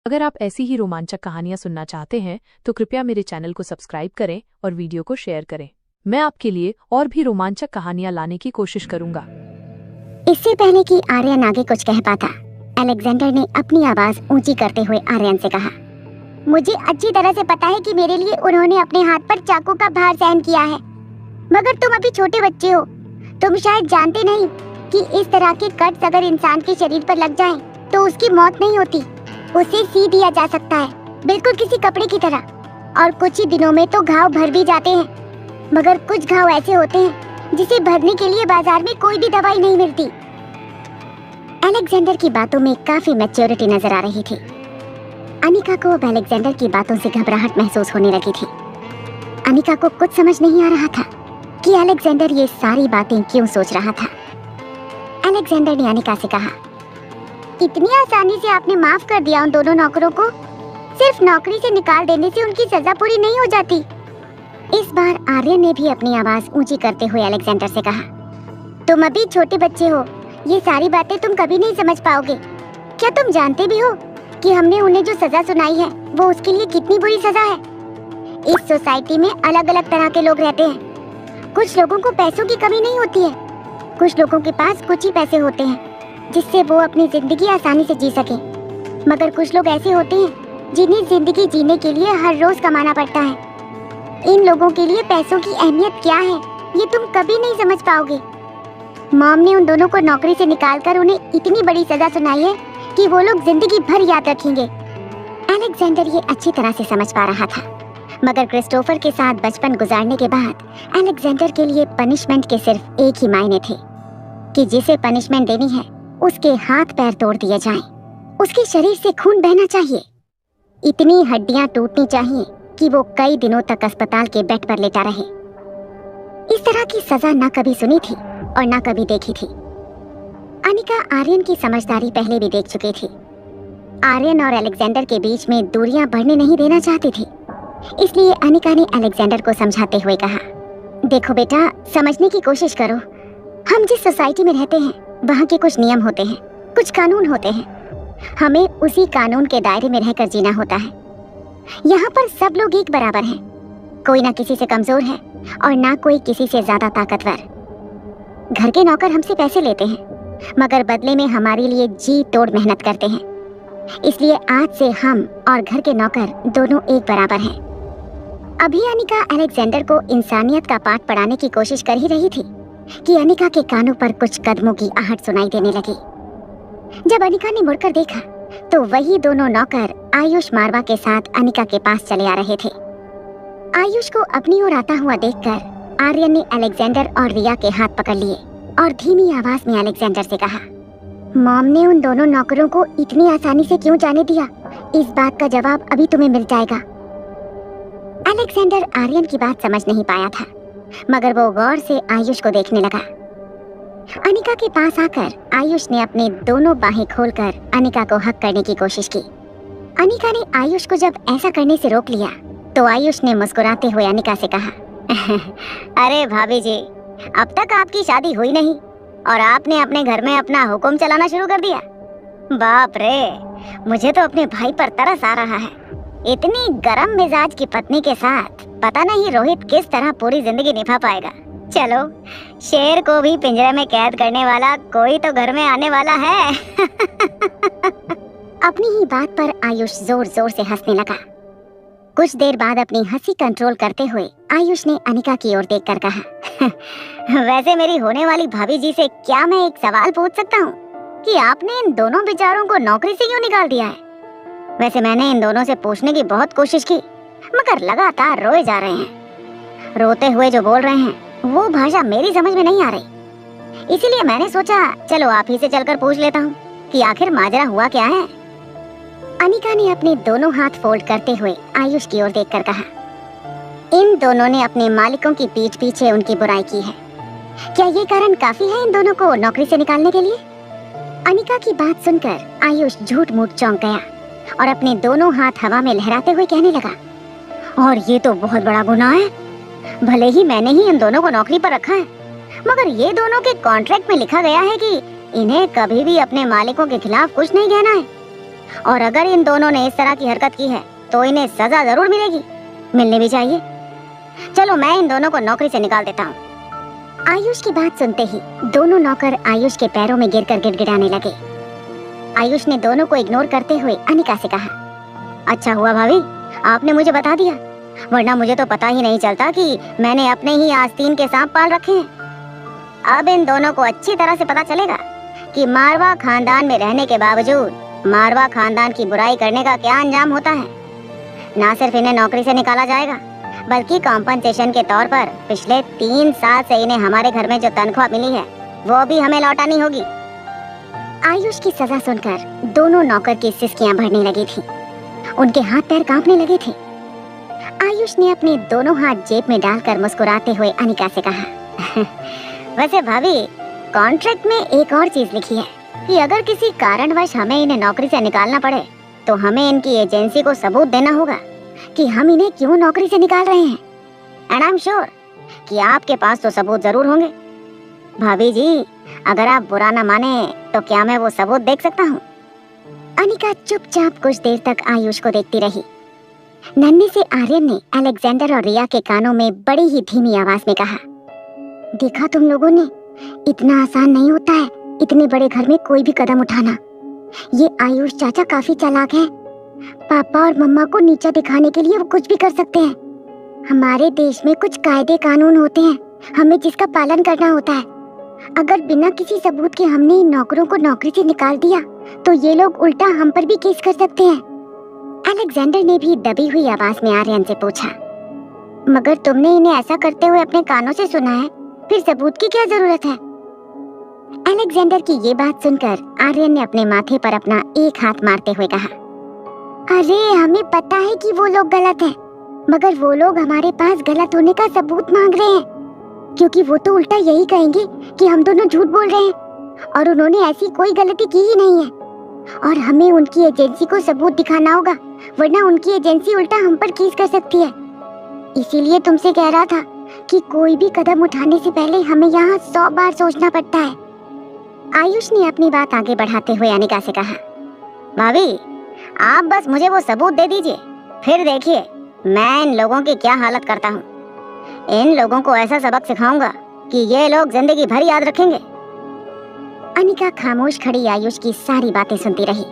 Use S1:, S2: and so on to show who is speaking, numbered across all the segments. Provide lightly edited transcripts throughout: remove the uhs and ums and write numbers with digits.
S1: अगर आप ऐसी ही रोमांचक कहानियां सुनना चाहते हैं तो कृपया मेरे चैनल को सब्सक्राइब करें और वीडियो को शेयर करें। मैं आपके लिए और भी रोमांचक कहानियां लाने की कोशिश करूंगा।
S2: इससे पहले कि आर्यन आगे कुछ कह पाता, अलेक्जेंडर ने अपनी आवाज ऊंची करते हुए आर्यन से कहा, मुझे अच्छी तरह से पता है कि मेरे लिए उन्होंने अपने हाथ पर चाकू का भार सहन किया है, मगर तुम अभी छोटे बच्चे हो। तुम शायद जानते नहीं कि इस तरह के कट्स अगर इंसान के शरीर पर लग जाएं, तो उसकी मौत नहीं होती, उसे सी दिया जा सकता है, बिल्कुल किसी कपड़े की तरह। और कुछ ही दिनों में तो घाव भर भी जाते हैं, मगर कुछ घाव ऐसे होते हैं जिसे भरने के लिए बाजार में कोई भी दवाई नहीं मिलती। अलेक्जेंडर की बातों में काफी मैच्योरिटी नजर आ रही थी। अनिका को अब अलेक्जेंडर की बातों से घबराहट महसूस होने लगी थी। अनिका को कुछ समझ नहीं आ रहा था कि अलेक्जेंडर ये सारी बातें क्यों सोच रहा था। अलेक्जेंडर ने अनिका से कहा, इतनी आसानी से आपने माफ कर दिया उन दोनों नौकरों को? सिर्फ नौकरी से निकाल देने से उनकी सजा पूरी नहीं हो जाती। इस बार आर्यन ने भी अपनी आवाज ऊंची करते हुए अलेक्जेंडर से कहा, तुम अभी छोटे बच्चे हो, ये सारी बातें तुम कभी नहीं समझ पाओगे। क्या तुम जानते भी हो कि हमने उन्हें जो सजा सुनाई है वो उसके लिए कितनी बुरी सजा है? इस सोसाइटी में अलग अलग तरह के लोग रहते हैं। कुछ लोगों को पैसों की कमी नहीं होती है, कुछ लोगों के पास कुछ ही पैसे होते हैं जिससे वो अपनी जिंदगी आसानी से जी सके, मगर कुछ लोग ऐसे होते हैं जिन्हें जिंदगी जीने के लिए हर रोज कमाना पड़ता है। इन लोगों के लिए पैसों की अहमियत क्या है ये तुम कभी नहीं समझ पाओगे। मॉम ने उन दोनों को नौकरी से निकालकर उन्हें इतनी बड़ी सजा सुनाई है कि वो लोग जिंदगी भर याद रखेंगे। अलेक्जेंडर ये अच्छी तरह से समझ पा रहा था, मगर क्रिस्टोफर के साथ बचपन गुजारने के बाद अलेक्जेंडर के लिए पनिशमेंट के सिर्फ एक ही मायने थे कि जिसे पनिशमेंट देनी है उसके हाथ पैर तोड़ दिए जाएं, उसके शरीर से खून बहना चाहिए, इतनी हड्डियां टूटनी चाहिए कि वो कई दिनों तक अस्पताल के बेड पर लेटा रहे। इस तरह की सजा ना कभी सुनी थी और ना कभी देखी थी। अनिका आर्यन की समझदारी पहले भी देख चुकी थी। आर्यन और अलेक्जेंडर के बीच में दूरियां बढ़ने नहीं देना चाहती थी, इसलिए अनिका ने अलेक्जेंडर को समझाते हुए कहा, देखो बेटा, समझने की कोशिश करो। हम जिस सोसाइटी में रहते हैं वहाँ के कुछ नियम होते हैं, कुछ कानून होते हैं। हमें उसी कानून के दायरे में रहकर जीना होता है। यहाँ पर सब लोग एक बराबर हैं, कोई ना किसी से कमजोर है और ना कोई किसी से ज्यादा ताकतवर। घर के नौकर हमसे पैसे लेते हैं, मगर बदले में हमारे लिए जी तोड़ मेहनत करते हैं। इसलिए आज से हम और घर के नौकर दोनों एक बराबर हैं। अभी अनिका अलेक्जेंडर को इंसानियत का पाठ पढ़ाने की कोशिश कर ही रही थी कि अनिका के कानों पर कुछ कदमों की आहट सुनाई देने लगी। जब अनिका ने मुड़कर देखा तो वही दोनों नौकर आयुष मारवा के साथ अनिका के पास चले आ रहे थे। आयुष को अपनी ओर आता हुआ देखकर आर्यन ने अलेक्जेंडर और रिया के हाथ पकड़ लिए और धीमी आवाज में अलेक्जेंडर से कहा, मॉम ने उन दोनों नौकरों को इतनी आसानी से क्यों जाने दिया? इस बात का जवाब अभी तुम्हें मिल जाएगा। अलेक्जेंडर आर्यन की बात समझ नहीं पाया था, मगर वो गौर से आयुष को देखने लगा। अनिका के पास आकर आयुष ने अपने दोनों बाहें खोलकर अनिका को हक करने की कोशिश की। अनिका ने आयुष को जब ऐसा करने से रोक लिया तो आयुष ने मुस्कुराते हुए अनिका से कहा, अरे भाभी जी, अब तक आपकी शादी हुई नहीं और आपने अपने घर में अपना हुक्म चलाना शुरू कर दिया। बाप रे, मुझे तो अपने भाई पर तरस आ रहा है। इतनी गरम मिजाज की पत्नी के साथ पता नहीं रोहित किस तरह पूरी जिंदगी निभा पाएगा। चलो, शेर को भी पिंजरे में कैद करने वाला कोई तो घर में आने वाला है। अपनी ही बात पर आयुष जोर जोर से हंसने लगा। कुछ देर बाद अपनी हंसी कंट्रोल करते हुए आयुष ने अनिका की ओर देखकर कहा, वैसे मेरी होने वाली भाभी जी से क्या मैं एक सवाल पूछ सकता हूँ कि आपने इन दोनों बेचारों को नौकरी से क्यों निकाल दिया है? वैसे मैंने इन दोनों से पूछने की बहुत कोशिश की, मगर लगातार रोए जा रहे हैं। रोते हुए जो बोल रहे हैं वो भाषा मेरी समझ में नहीं आ रही। इसीलिए मैंने सोचा चलो आप ही से चलकर पूछ लेता हूँ कि आखिर माजरा हुआ क्या है। अनिका ने अपने दोनों हाथ फोल्ड करते हुए आयुष की ओर देखकर कहा, इन दोनों ने अपने मालिकों की पीठ पीछे उनकी बुराई की है। क्या ये कारण काफी है इन दोनों को नौकरी से निकालने के लिए? अनिका की बात सुनकर आयुष झूठ मूठ चौंक गया और अपने दोनों हाथ हवा में लहराते हुए कहने लगा, और ये तो बहुत बड़ा गुनाह है। भले ही मैंने ही इन दोनों को नौकरी पर रखा है, मगर ये दोनों के कॉन्ट्रैक्ट में लिखा गया है कि इन्हें कभी भी अपने मालिकों के खिलाफ कुछ नहीं कहना है। और अगर इन दोनों ने इस तरह की हरकत की है तो इन्हें सजा जरूर मिलेगी, मिलनी भी चाहिए। चलो मैं इन दोनों को नौकरी से निकाल देता हूँ। आयुष की बात सुनते ही दोनों नौकर आयुष के पैरों में गिरकर गिड़गिड़ाने लगे। आयुष ने दोनों को इग्नोर करते हुए अनिका से कहा, अच्छा हुआ भाभी आपने मुझे बता दिया, वरना मुझे तो पता ही नहीं चलता कि मैंने अपने ही आस्तीन के सांप पाल रखे हैं। अब इन दोनों को अच्छी तरह से पता चलेगा कि मारवा खानदान में रहने के बावजूद मारवा खानदान की बुराई करने का क्या अंजाम होता है। ना सिर्फ इन्हें नौकरी से निकाला जाएगा, बल्कि कॉम्पनसेशन के तौर पर पिछले 3 साल से इन्हें हमारे घर में जो तनख्वाह मिली है वो भी हमें लौटानी होगी। आयुष की सजा सुनकर दोनों नौकर की सिसकियां भरने लगी थी, उनके हाथ पैर कांपने लगे थे। आयुष ने अपने दोनों हाथ जेब में डालकर मुस्कुराते हुए अनिका से कहा, वैसे भाभी कॉन्ट्रैक्ट में एक और चीज लिखी है कि अगर किसी कारणवश हमें इन्हें नौकरी से निकालना पड़े तो हमें इनकी एजेंसी को सबूत देना होगा कि हम इन्हें क्यों नौकरी से निकाल रहे हैं। एंड आई एम श्योर कि आपके पास तो सबूत जरूर होंगे। भाभी जी अगर आप बुरा न माने तो क्या मैं वो सबूत देख सकता हूँ? अनिका चुपचाप कुछ देर तक आयुष को देखती रही। नन्हे से आर्यन ने अलेक्जेंडर और रिया के कानों में बड़ी ही धीमी आवाज में कहा, देखा तुम लोगों ने, इतना आसान नहीं होता है इतने बड़े घर में कोई भी कदम उठाना। ये आयुष चाचा काफी चालाक है, पापा और मम्मा को नीचा दिखाने के लिए वो कुछ भी कर सकते हैं। हमारे देश में कुछ कायदे कानून होते हैं, हमें जिसका पालन करना होता है। अगर बिना किसी सबूत के हमने इन नौकरों को नौकरी से निकाल दिया तो ये लोग उल्टा हम पर भी केस कर सकते हैं। अलेक्जेंडर ने भी दबी हुई आवाज में आर्यन से पूछा, मगर तुमने इन्हें ऐसा करते हुए अपने कानों से सुना है, फिर सबूत की क्या जरूरत है? अलेक्जेंडर की ये बात सुनकर आर्यन ने अपने माथे पर अपना एक हाथ मारते हुए कहा, अरे हमें पता है कि वो लोग गलत हैं, मगर वो लोग हमारे पास गलत होने का सबूत मांग रहे हैं, क्योंकि वो तो उल्टा यही कहेंगे कि हम दोनों झूठ बोल रहे हैं और उन्होंने ऐसी कोई गलती की ही नहीं है। और हमें उनकी एजेंसी को सबूत दिखाना होगा, वरना उनकी एजेंसी उल्टा हम पर केस कर सकती है। इसीलिए तुमसे कह रहा था कि कोई भी कदम उठाने से पहले हमें यहाँ 100 बार सोचना पड़ता है। आयुष ने अपनी बात आगे बढ़ाते हुए अनिका से कहा, भाभी आप बस मुझे वो सबूत दे दीजिए, फिर देखिए मैं इन लोगों की क्या हालत करता हूँ। इन लोगों को ऐसा सबक सिखाऊंगा कि ये लोग जिंदगी भर याद रखेंगे। अनिका खामोश खड़ी आयुष की सारी बातें सुनती रही।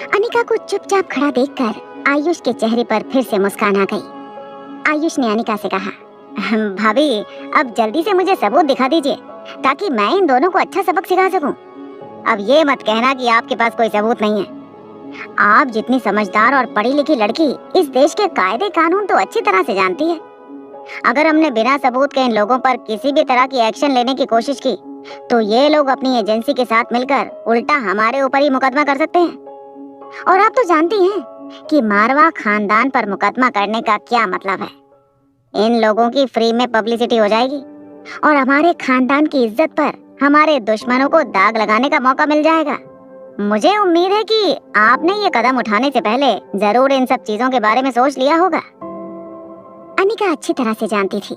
S2: अनिका को चुपचाप खड़ा देखकर आयुष के चेहरे पर फिर से मुस्कान आ गई। आयुष ने अनिका से कहा, भाभी अब जल्दी से मुझे सबूत दिखा दीजिए ताकि मैं इन दोनों को अच्छा सबक सिखा सकूं। अब ये मत कहना कि आपके पास कोई सबूत नहीं है। आप जितनी समझदार और पढ़ी लिखी लड़की इस देश के कायदे कानून तो अच्छी तरह से जानती है। अगर हमने बिना सबूत के इन लोगों पर किसी भी तरह की एक्शन लेने की कोशिश की तो ये लोग अपनी एजेंसी के साथ मिलकर उल्टा हमारे ऊपर ही मुकदमा कर सकते हैं। और आप तो जानती हैं कि मारवा खानदान पर मुकदमा करने का क्या मतलब है। इन लोगों की फ्री में पब्लिसिटी हो जाएगी और हमारे खानदान की इज्जत पर हमारे दुश्मनों को दाग लगाने का मौका मिल जाएगा। मुझे उम्मीद है कि आपने ये कदम उठाने से पहले जरूर इन सब चीजों के बारे में सोच लिया होगा। अनिका अच्छी तरह से जानती थी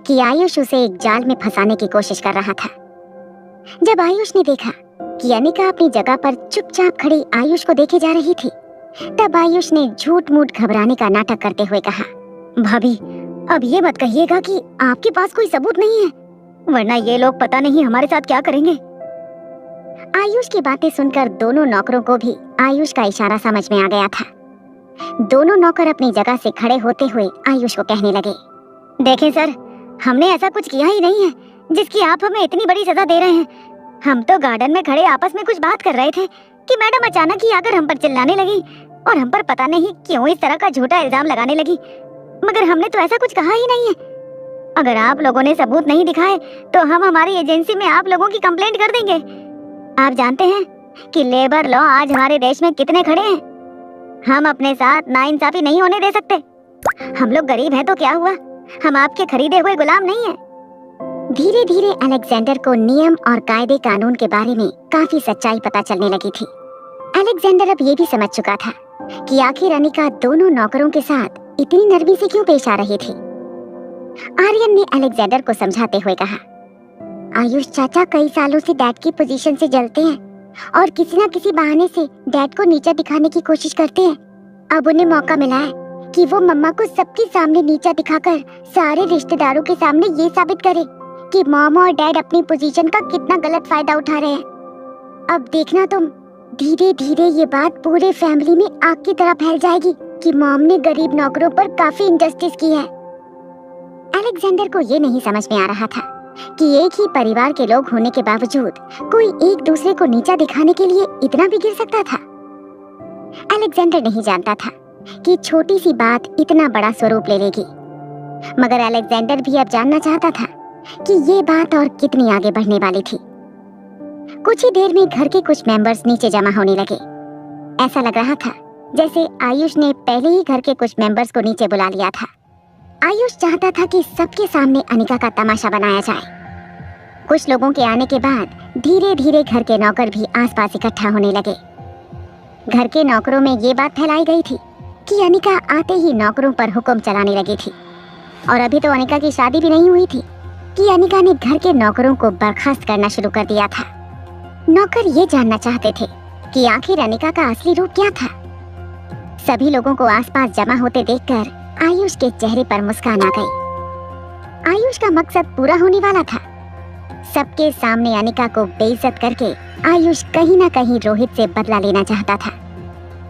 S2: कि आयुष उसे एक जाल में फंसाने की कोशिश कर रहा था। जब आयुष ने देखा कि अनिका अपनी जगह पर चुपचाप खड़ी आयुष को देखे जा रही थी, तब आयुष ने झूठ मूठ घबराने का नाटक करते हुए कहा, भाभी अब ये मत कहिएगा कि आपके पास कोई सबूत नहीं है, वरना ये लोग पता नहीं हमारे साथ क्या करेंगे। आयुष की बातें सुनकर दोनों नौकरों को भी आयुष का इशारा समझ में आ गया था। दोनों नौकर अपनी जगह से खड़े होते हुए आयुष को कहने लगे, देखें सर, हमने ऐसा कुछ किया ही नहीं है जिसकी आप हमें इतनी बड़ी सजा दे रहे हैं। हम तो गार्डन में खड़े आपस में कुछ बात कर रहे थे कि मैडम अचानक ही आकर हम पर चिल्लाने लगी और हम पर पता नहीं क्यों इस तरह का झूठा इल्जाम लगाने लगी, मगर हमने तो ऐसा कुछ कहा ही नहीं है। अगर आप लोगों ने सबूत नहीं दिखाए तो हम हमारी एजेंसी में आप लोगों की कंप्लेंट कर देंगे। आप जानते हैं कि लेबर लॉ आज हमारे देश में कितने खड़े हैं। हम अपने साथ नाइंसाफी नहीं होने दे सकते। हम लोग गरीब हैं तो क्या हुआ, हम आपके खरीदे हुए गुलाम नहीं हैं। धीरे धीरे अलेक्जेंडर को नियम और कायदे कानून के बारे में काफी सच्चाई पता चलने लगी थी। अलेक्जेंडर अब ये भी समझ चुका था कि आखिर अनिका दोनों नौकरों के साथ इतनी नरमी से क्यों पेश आ रही थी। आर्यन ने अलेक्जेंडर को समझाते हुए कहा, आयुष चाचा कई सालों से डैड की पोजीशन से जलते हैं, और किसी ना किसी बहाने से डैड को नीचा दिखाने की कोशिश करते हैं। अब उन्हें मौका मिला है कि वो मम्मा को सबके सामने नीचा दिखाकर सारे रिश्तेदारों के सामने ये साबित करे कि मॉम और डैड अपनी पोजीशन का कितना गलत फायदा उठा रहे हैं। अब देखना तुम, धीरे धीरे ये बात पूरे फैमिली में आग की तरह फैल जाएगी कि मॉम ने गरीब नौकरों पर काफी इंजस्टिस की है। अलेक्जेंडर को ये नहीं समझ में आ रहा था कि एक ही परिवार के लोग होने के बावजूद कोई एक दूसरे को नीचा दिखाने के लिए इतना भी गिर सकता था। अलेक्जेंडर नहीं जानता था कि छोटी सी बात इतना बड़ा स्वरूप ले लेगी, मगर अलेक्जेंडर भी अब जानना चाहता था कि ये बात और कितनी आगे बढ़ने वाली थी। कुछ ही देर में घर के कुछ मेंबर्स नीचे जमा होने लगे। ऐसा लग रहा था जैसे आयुष ने पहले ही घर के कुछ मेंबर्स को नीचे बुला लिया था। आयुष चाहता था कि सबके सामने अनिका का तमाशा बनाया जाए। कुछ लोगों के आने के बाद धीरे धीरे घर के नौकर भी आसपास इकट्ठा होने लगे। घर के नौकरों में ये बात फैलाई गई थी कि अनिका आते ही नौकरों पर हुक्म चलाने लगी थी, और अभी तो अनिका की शादी भी नहीं हुई थी कि अनिका ने घर के नौकरों को बर्खास्त करना शुरू कर दिया था। नौकर ये जानना चाहते थे कि आखिर अनिका का असली रूप क्या था। सभी लोगों को आसपास जमा होते देखकर आयुष के चेहरे पर मुस्कान आ गई। आयुष का मकसद पूरा होने वाला था। सबके सामने अनिका को बेइज्जत करके आयुष कहीं ना कहीं रोहित से बदला लेना चाहता था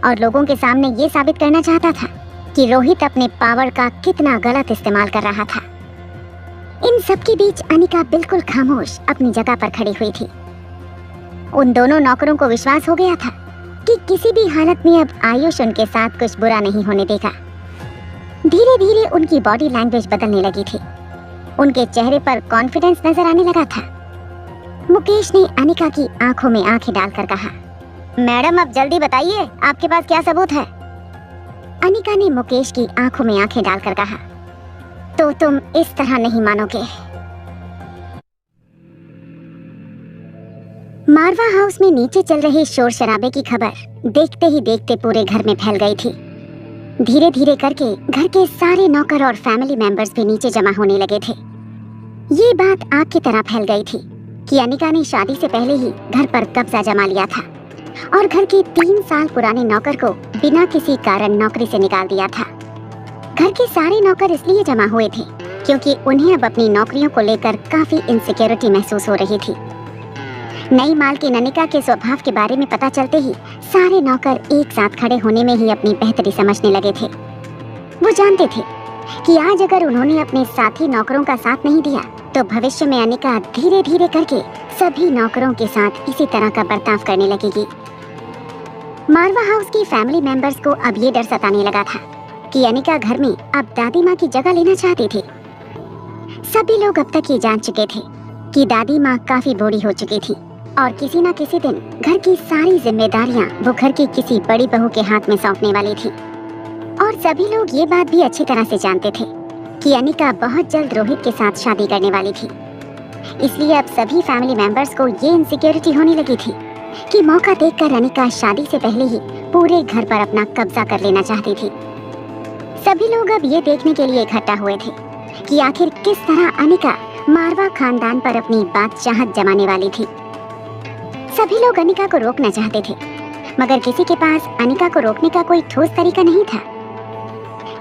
S2: और लोगों के सामने ये साबित करना चाहता था कि रोहित अपने पावर का कितना गलत इस्तेमाल कर रहा था। इन सब के बीच अनिका बिल्कुल खामोश अपनी जगह पर खड़ी हुई थी। उन दोनों नौकरों को विश्वास हो गया था कि किसी भी हालत में अब आयुष उनके साथ कुछ बुरा नहीं होने देगा। धीरे धीरे उनकी बॉडी लैंग्वेज बदलने लगी थी। उनके चेहरे पर कॉन्फिडेंस नजर आने लगा था। मुकेश ने अनिका की आंखों में आंखें डालकर कहा, मैडम अब जल्दी बताइए, आपके पास क्या सबूत है? अनिका ने मुकेश की आंखों में आंखें डालकर कहा, तो तुम इस तरह नहीं मानोगे। मारवा हाउस में नीचे चल रहे शोर शराबे की खबर देखते ही देखते पूरे घर में फैल गई थी। धीरे धीरे करके घर के सारे नौकर और फैमिली मेंबर्स भी नीचे जमा होने लगे थे। ये बात आग की तरह फैल गई थी कि अनिका ने शादी से पहले ही घर पर कब्जा जमा लिया था और घर के 3 साल पुराने नौकर को बिना किसी कारण नौकरी से निकाल दिया था। घर के सारे नौकर इसलिए जमा हुए थे क्योंकि उन्हें अब अपनी नौकरियों को लेकर काफी इनसिक्योरिटी महसूस हो रही थी। नई मालकिन अनिका के स्वभाव के बारे में पता चलते ही सारे नौकर एक साथ खड़े होने में ही अपनी बेहतरी समझने लगे थे। वो जानते थे कि आज अगर उन्होंने अपने साथी नौकरों का साथ नहीं दिया तो भविष्य में अनिका धीरे धीरे करके सभी नौकरों के साथ इसी तरह का बर्ताव करने लगेगी। मारवा हाउस की फैमिली मेंबर्स को अब ये डर सताने लगा था कि अनिका घर में अब दादी माँ की जगह लेना चाहती थी। सभी लोग अब तक ये जान चुके थे कि दादी माँ काफी बूढ़ी हो चुकी थी और किसी न किसी दिन घर की सारी जिम्मेदारियां वो घर की किसी बड़ी बहू के हाथ में सौंपने वाली थी। और सभी लोग ये बात भी अच्छी तरह से जानते थे कि अनिका बहुत जल्द रोहित के साथ शादी करने वाली थी। इसलिए अब सभी फैमिली मेंबर्स को ये इनसिक्योरिटी होने लगी थी कि मौका देखकर अनिका शादी से पहले ही पूरे घर पर अपना कब्जा कर लेना चाहती थी। सभी लोग अब ये देखने के लिए इकट्ठा हुए थे कि आखिर किस तरह अनिका मारवा खानदान पर अपनी बादशाहत जमाने वाली थी। सभी लोग अनिका को रोकना चाहते थे मगर किसी के पास अनिका को रोकने का कोई ठोस तरीका नहीं था।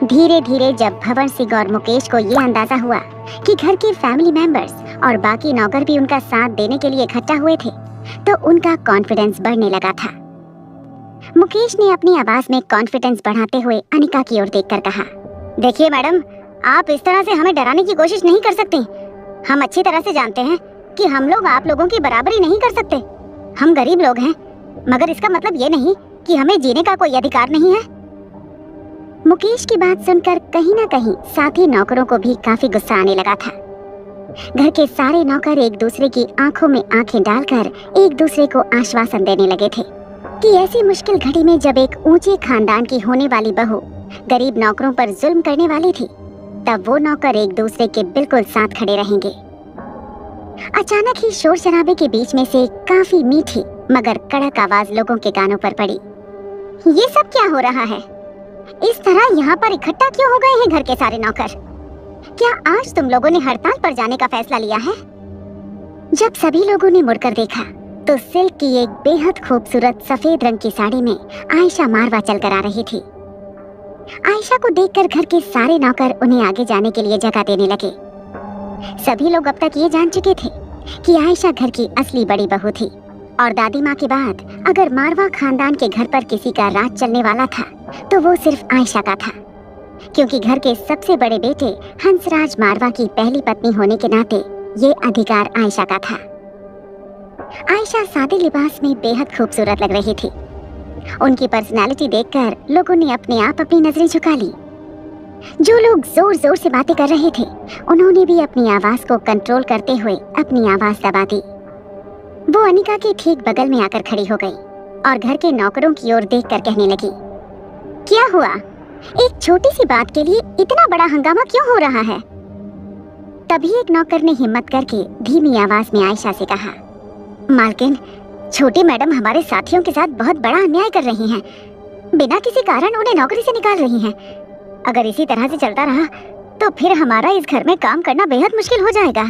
S2: धीरे धीरे जब भवन सिंह और मुकेश को ये अंदाजा हुआ कि घर के फैमिली मेंबर्स और बाकी नौकर भी उनका साथ देने के लिए इकट्ठा हुए थे तो उनका कॉन्फिडेंस बढ़ने लगा था। मुकेश ने अपनी आवाज में कॉन्फिडेंस बढ़ाते हुए अनिका की ओर देखकर कहा, देखिए मैडम, आप इस तरह से हमें डराने की कोशिश नहीं कर सकती। हम अच्छी तरह से जानते हैं कि हम लोग आप लोगों की बराबरी नहीं कर सकते। हम गरीब लोग हैं, मगर इसका मतलब ये नहीं कि हमें जीने का कोई अधिकार नहीं है। मुकेश की बात सुनकर कहीं ना कहीं साथी नौकरों को भी काफी गुस्सा आने लगा था। घर के सारे नौकर एक दूसरे की आंखों में आंखें डालकर एक दूसरे को आश्वासन देने लगे थे कि ऐसी मुश्किल घड़ी में जब एक ऊंचे खानदान की होने वाली बहू गरीब नौकरों पर जुल्म करने वाली थी तब वो नौकर एक दूसरे के बिल्कुल साथ खड़े रहेंगे। अचानक ही शोर शराबे के बीच में से काफी मीठी मगर कड़क आवाज लोगों के कानों पर पड़ी। ये सब क्या हो रहा है? इस तरह यहाँ पर इकट्ठा क्यों हो गए हैं घर के सारे नौकर? क्या आज तुम लोगों ने हड़ताल पर जाने का फैसला लिया है? जब सभी लोगों ने मुड़कर देखा तो सिल्क की एक बेहद खूबसूरत सफेद रंग की साड़ी में आयशा मारवा चलकर आ रही थी। आयशा को देखकर घर के सारे नौकर उन्हें आगे जाने के लिए जगह देने लगे। सभी लोग अब तक ये जान चुके थे कि आयशा घर की असली बड़ी बहू थी और दादी माँ के बाद अगर मारवा खानदान के घर पर किसी का राज चलने वाला था तो वो सिर्फ आयशा का था, क्योंकि घर के सबसे बड़े बेटे हंसराज मारवा की पहली पत्नी होने के नाते ये अधिकार आयशा का था। आयशा सादे लिबास में बेहद खूबसूरत लग रही थी। उनकी पर्सनालिटी देखकर लोगों ने अपने आप अपनी नजरें झुका ली। जो लोग जोर जोर से बातें कर रहे थे उन्होंने भी अपनी आवाज को कंट्रोल करते हुए अपनी आवाज दबा दी। वो अनिका के ठीक बगल में आकर खड़ी हो गई और घर के नौकरों की ओर देखकर कहने लगी, क्या हुआ? एक छोटी सी बात के लिए इतना बड़ा हंगामा क्यों हो रहा है? तभी एक नौकर ने हिम्मत करके धीमी आवाज में आयशा से कहा, मालकिन, छोटी मैडम हमारे साथियों के साथ बहुत बड़ा अन्याय कर रही हैं। बिना किसी कारण उन्हें नौकरी से निकाल रही हैं। अगर इसी तरह से चलता रहा तो फिर हमारा इस घर में काम करना बेहद मुश्किल हो जाएगा।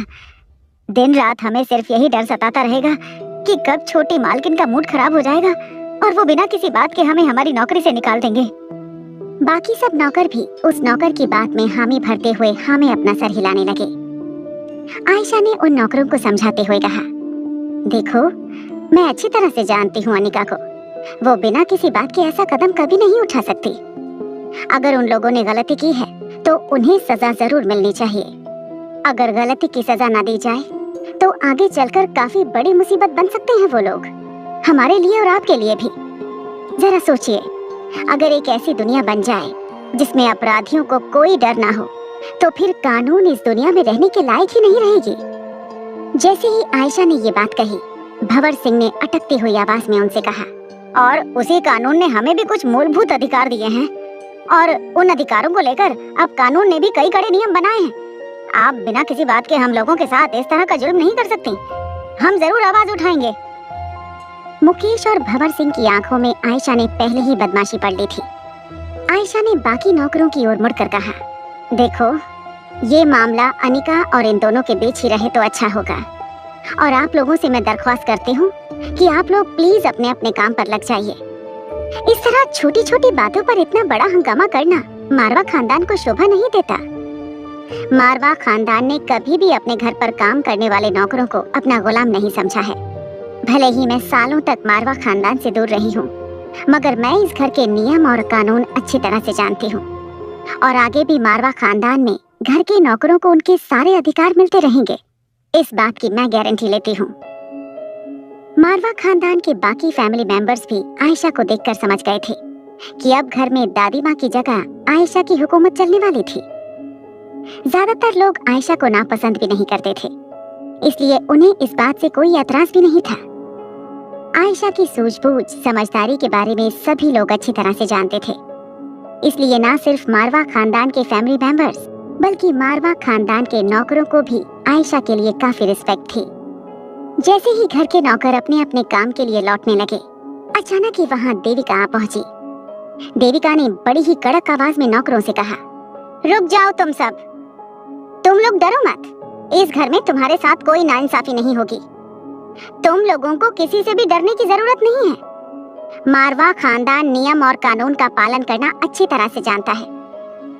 S2: दिन रात हमें सिर्फ यही डर सताता रहेगा कि कब छोटी मालकिन का मूड खराब हो जाएगा और वो बिना किसी बात के हमें हमारी नौकरी से निकाल देंगे। बाकी सब नौकर भी उस नौकर की बात में हामी भरते हुए हाँ में अपना सर हिलाने लगे। आयशा ने उन नौकरों को समझाते हुए कहा, देखो, मैं अच्छी तरह से जानती हूँ अनिका को। वो बिना किसी बात के ऐसा कदम कभी नहीं उठा सकती। अगर उन लोगों ने गलती की है तो उन्हें सजा जरूर मिलनी चाहिए। अगर गलती की सजा ना दी जाए तो आगे चलकर काफी बड़ी मुसीबत बन सकते हैं वो लोग, हमारे लिए और आपके लिए भी। जरा सोचिए, अगर एक ऐसी दुनिया बन जाए जिसमें अपराधियों को कोई डर ना हो तो फिर कानून इस दुनिया में रहने के लायक ही नहीं रहेगी। जैसे ही आयशा ने ये बात कही, भंवर सिंह ने अटकती हुई आवाज में उनसे कहा, और उसी कानून ने हमें भी कुछ मूलभूत अधिकार दिए हैं और उन अधिकारों को लेकर अब कानून ने भी कई कड़े नियम बनाए हैं। आप बिना किसी बात के हम लोगों के साथ इस तरह का जुल्म नहीं कर सकती। हम जरूर आवाज उठाएंगे। मुकेश और भंवर सिंह की आंखों में आयशा ने पहले ही बदमाशी पढ़ ली थी। आयशा ने बाकी नौकरों की ओर मुड़कर कहा, देखो, ये मामला अनिका और इन दोनों के बीच ही रहे तो अच्छा होगा और आप लोगों से मैं दरख्वास्त करती हूँ कि आप लोग प्लीज अपने अपने काम पर लग जाइए। इस तरह छोटी छोटी बातों पर इतना बड़ा हंगामा करना मारवा खानदान को शोभा नहीं देता। मारवा खानदान ने कभी भी अपने घर पर काम करने वाले नौकरों को अपना गुलाम नहीं समझा है। भले ही मैं सालों तक मारवा खानदान से दूर रही हूँ, मगर मैं इस घर के नियम और कानून अच्छी तरह से जानती हूँ और आगे भी मारवा खानदान में घर के नौकरों को उनके सारे अधिकार मिलते रहेंगे। इस बात की मैं गारंटी लेती हूँ। मारवा खानदान के बाकी फैमिली मेंबर्स भी आयशा को देखकर समझ गए थे कि अब घर में दादी माँ की जगह आयशा की हुकूमत चलने वाली थी। ज्यादातर लोग आयशा को नापसंद भी नहीं करते थे, इसलिए उन्हें इस बात से कोई एतराज भी नहीं था। आयशा की सूझबूझ समझदारी के बारे में सभी लोग अच्छी तरह से जानते थे, इसलिए ना सिर्फ मारवा खानदान के फैमिली मेंबर्स बल्कि मारवा खानदान के नौकरों को भी आयशा के लिए काफी रिस्पेक्ट थी। जैसे ही घर के नौकर अपने अपने काम के लिए लौटने लगे, अचानक ही वहाँ देविका आ पहुंची। देविका ने बड़ी ही कड़क आवाज में नौकरों से कहा, रुक जाओ तुम सब, तुम लोग डरो मत। इस घर में तुम्हारे साथ कोई नाइंसाफी नहीं होगी। तुम लोगों को किसी से भी डरने की जरूरत नहीं है। मारवा खानदान नियम और कानून का पालन करना अच्छी तरह से जानता है।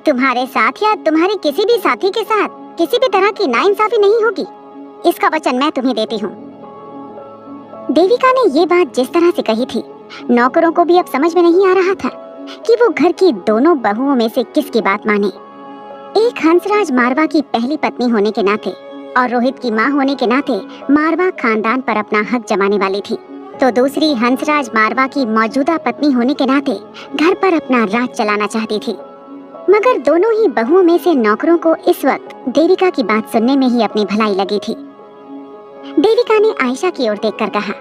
S2: तुम्हारे साथ या तुम्हारे किसी भी साथी के साथ किसी भी तरह की नाइंसाफी नहीं होगी, इसका वचन मैं तुम्हें देती हूँ। देविका ने ये बात जिस तरह से कही थी, नौकरों को भी अब समझ में नहीं आ रहा था कि वो घर की दोनों बहुओं में से किसकी बात माने। एक हंसराज मारवा की पहली पत्नी होने के नाते और रोहित की माँ होने के नाते मारवा खानदान पर अपना हक जमाने वाली थी, तो दूसरी हंसराज मारवा की मौजूदा पत्नी होने के नाते घर पर अपना राज चलाना चाहती थी। मगर दोनों ही बहुओं में से नौकरों को इस वक्त देविका की बात सुनने में ही अपनी भलाई लगी थी। देविका ने आयशा की ओर देखकर कहा,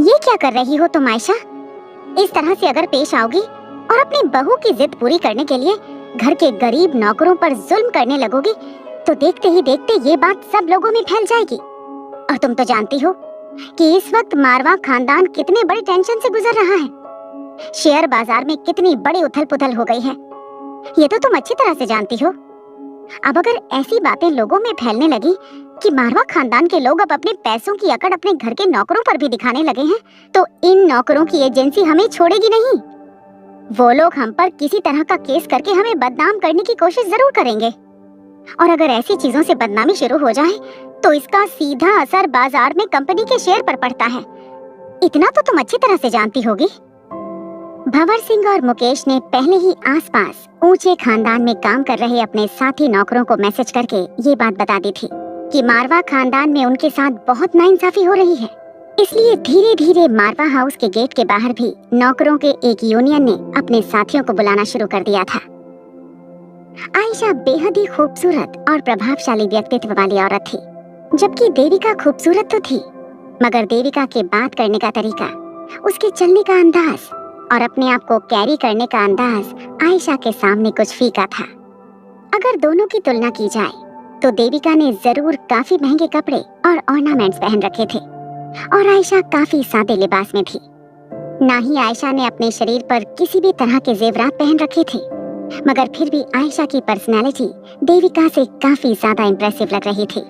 S2: ये क्या कर रही हो तुम आयशा? इस तरह से अगर पेश आओगी और अपनी बहू की जिद पूरी करने के लिए घर के गरीब नौकरों पर जुल्म करने लगोगी तो देखते ही देखते ये बात सब लोगों में फैल जाएगी। और तुम तो जानती हो कि इस वक्त मारवा खानदान कितने बड़े टेंशन से गुजर रहा है। शेयर बाजार में कितनी बड़ी उथल पुथल हो गई है, ये तो तुम अच्छी तरह से जानती हो। अब अगर ऐसी बातें लोगों में फैलने लगी कि मारवा खानदान के लोग अब अपने पैसों की अकड़ अपने घर के नौकरों पर भी दिखाने लगे हैं, तो इन नौकरों की एजेंसी हमें छोड़ेगी नहीं। वो लोग हम पर किसी तरह का केस करके हमें बदनाम करने की कोशिश जरूर करेंगे, और अगर ऐसी चीजों से बदनामी शुरू हो जाए तो इसका सीधा असर बाजार में कंपनी के शेयर पर पड़ता है। इतना तो तुम अच्छी तरह से जानती होगी। भंवर सिंह और मुकेश ने पहले ही आसपास ऊंचे खानदान में काम कर रहे अपने साथी नौकरों को मैसेज करके ये बात बता दी थी कि मारवा खानदान में उनके साथ बहुत नाइंसाफी हो रही है। इसलिए धीरे धीरे मारवा हाउस के गेट के बाहर भी नौकरों के एक यूनियन ने अपने साथियों को बुलाना शुरू कर दिया था। आयशा बेहद ही खूबसूरत और प्रभावशाली व्यक्तित्व वाली औरत थी, जबकि देविका खूबसूरत तो थी, मगर देविका के बात करने का तरीका, उसके चलने का अंदाज और अपने आप को कैरी करने का अंदाज आयशा के सामने कुछ फीका था। अगर दोनों की तुलना की जाए तो देविका ने जरूर काफी महंगे कपड़े और ऑर्नामेंट्स पहन रखे थे और आयशा काफी सादे लिबास में थी। ना ही आयशा ने अपने शरीर पर किसी भी तरह के जेवरात पहन रखे थे, मगर फिर भी आयशा की पर्सनैलिटी देविका से काफी ज्यादा इम्प्रेसिव लग रही थी।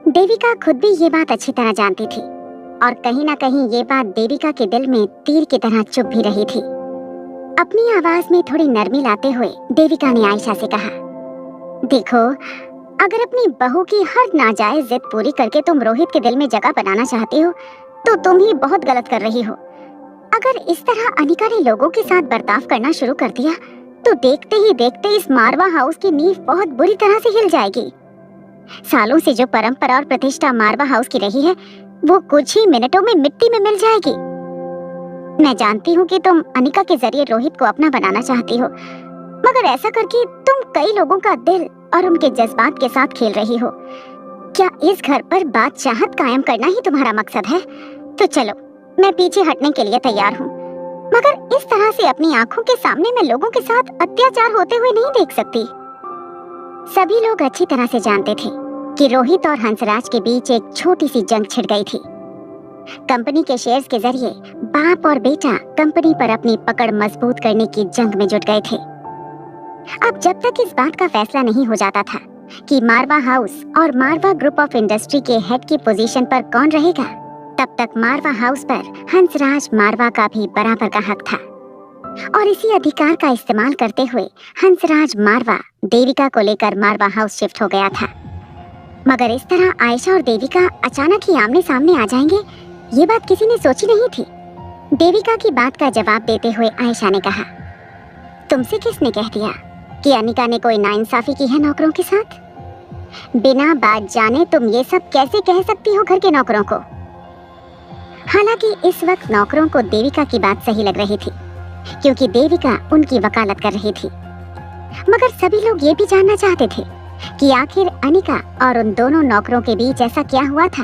S2: देविका खुद भी ये बात अच्छी तरह जानती थी और कहीं ना कहीं ये बात देविका के दिल में तीर की तरह चुभ भी रही थी। अपनी आवाज में थोड़ी नरमी लाते हुए देविका ने आयशा से कहा, देखो, अगर अपनी बहू की हर नाजायज जिद पूरी करके तुम रोहित के दिल में जगह बनाना चाहती हो तो तुम ही बहुत गलत कर रही हो। अगर इस तरह अनिका ने लोगों के साथ बर्ताव करना शुरू कर दिया तो देखते ही देखते इस मारवा हाउस की नींव बहुत बुरी तरह से हिल जाएगी। सालों से जो परंपरा और प्रतिष्ठा मारवा हाउस की रही है वो कुछ ही मिनटों में मिट्टी में मिल जाएगी। मैं जानती हूँ कि तुम अनिका के जरिए रोहित को अपना बनाना चाहती हो, मगर ऐसा करके तुम कई लोगों का दिल और उनके जज्बात के साथ खेल रही हो। क्या इस घर पर बादशाहत कायम करना ही तुम्हारा मकसद है? तो चलो, मैं पीछे हटने के लिए तैयार हूँ, मगर इस तरह से अपनी आंखों के सामने मैं लोगों के साथ अत्याचार होते हुए नहीं देख सकती। सभी लोग अच्छी तरह से जानते थे कि रोहित और हंसराज के बीच एक छोटी सी जंग छिड़ गई थी। कंपनी के शेयर्स के जरिए बाप और बेटा कंपनी पर अपनी पकड़ मजबूत करने की जंग में जुट गए थे। अब जब तक इस बात का फैसला नहीं हो जाता था कि मारवा हाउस और मारवा ग्रुप ऑफ इंडस्ट्री के हेड की पोजीशन पर कौन रहेगा, तब तक मारवा हाउस पर हंसराज मारवा का भी बराबर का हक था। और इसी अधिकार का इस्तेमाल करते हुए हंसराज मारवा देविका को लेकर मारवा हाउस शिफ्ट हो गया था। मगर इस तरह आयशा और देविका अचानक ही आमने सामने आ जाएंगे, ये बात किसी ने सोची नहीं थी। देविका की बात का जवाब देते हुए आयशा ने कहा, तुमसे किसने कह दिया कि अनिका ने कोई नाइंसाफी की है नौकरों के साथ? बिना बात जाने तुम ये सब कैसे कह सकती हो घर के नौकरों को? हालांकि इस वक्त नौकरों को देविका की बात सही लग रही थी, क्योंकि देविका उनकी वकालत कर रही थी। मगर सभी लोग ये भी जानना चाहते थे कि आखिर अनिका और उन दोनों नौकरों के बीच ऐसा क्या हुआ था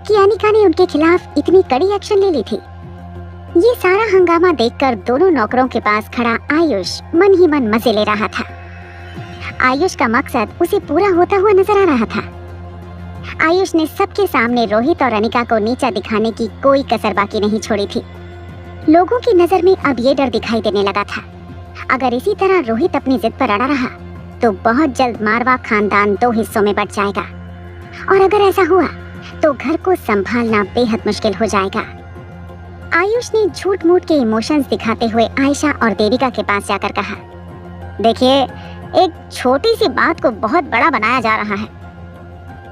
S2: कि अनिका ने उनके खिलाफ इतनी कड़ी एक्शन ले ली थी। ये सारा हंगामा देखकर दोनों नौकरों के पास खड़ा आयुष मन ही मन मजे ले रहा था। आयुष का मकसद उसे पूरा होता हुआ नजर आ रहा था। आयुष ने सबके सामने रोहित और अनिका को नीचा दिखाने की कोई कसर बाकी नहीं छोड़ी थी। लोगों की नजर में अब ये डर दिखाई देने लगा था, अगर इसी तरह रोहित अपनी जिद पर अड़ा रहा तो बहुत जल्द मारवा खानदान दो हिस्सों में बंट जाएगा, और अगर ऐसा हुआ तो घर को संभालना बेहद मुश्किल हो जाएगा। आयुष ने झूठ मूठ के इमोशंस दिखाते हुए आयशा और देविका के पास जाकर कहा, देखिए, एक छोटी सी बात को बहुत बड़ा बनाया जा रहा है।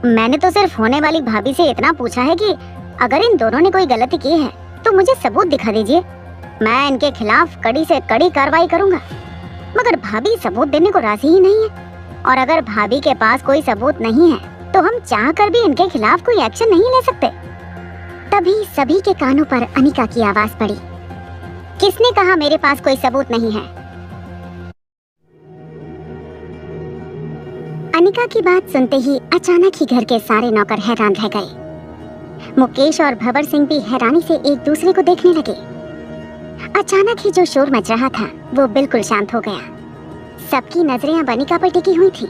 S2: मैंने तो सिर्फ होने वाली भाभी से इतना पूछा है कि अगर इन दोनों ने कोई गलती की है तो मुझे सबूत दिखा दीजिए, मैं इनके खिलाफ कड़ी से कड़ी कार्रवाई करूंगा। मगर भाभी सबूत देने को राजी ही नहीं है, और अगर भाभी के पास कोई सबूत नहीं है तो हम चाह कर भी इनके खिलाफ कोई एक्शन नहीं ले सकते। तभी सभी के कानों पर अनिका की आवाज पड़ी, किसने कहा मेरे पास कोई सबूत नहीं है? अनिका की बात सुनते ही अचानक ही घर के सारे नौकर हैरान रह गए। मुकेश और भंवर सिंह भी हैरानी से एक दूसरे को देखने लगे। अचानक ही जो शोर मच रहा था वो बिल्कुल शांत हो गया। सबकी नजरें अब अनिका पर टिकी हुई थी।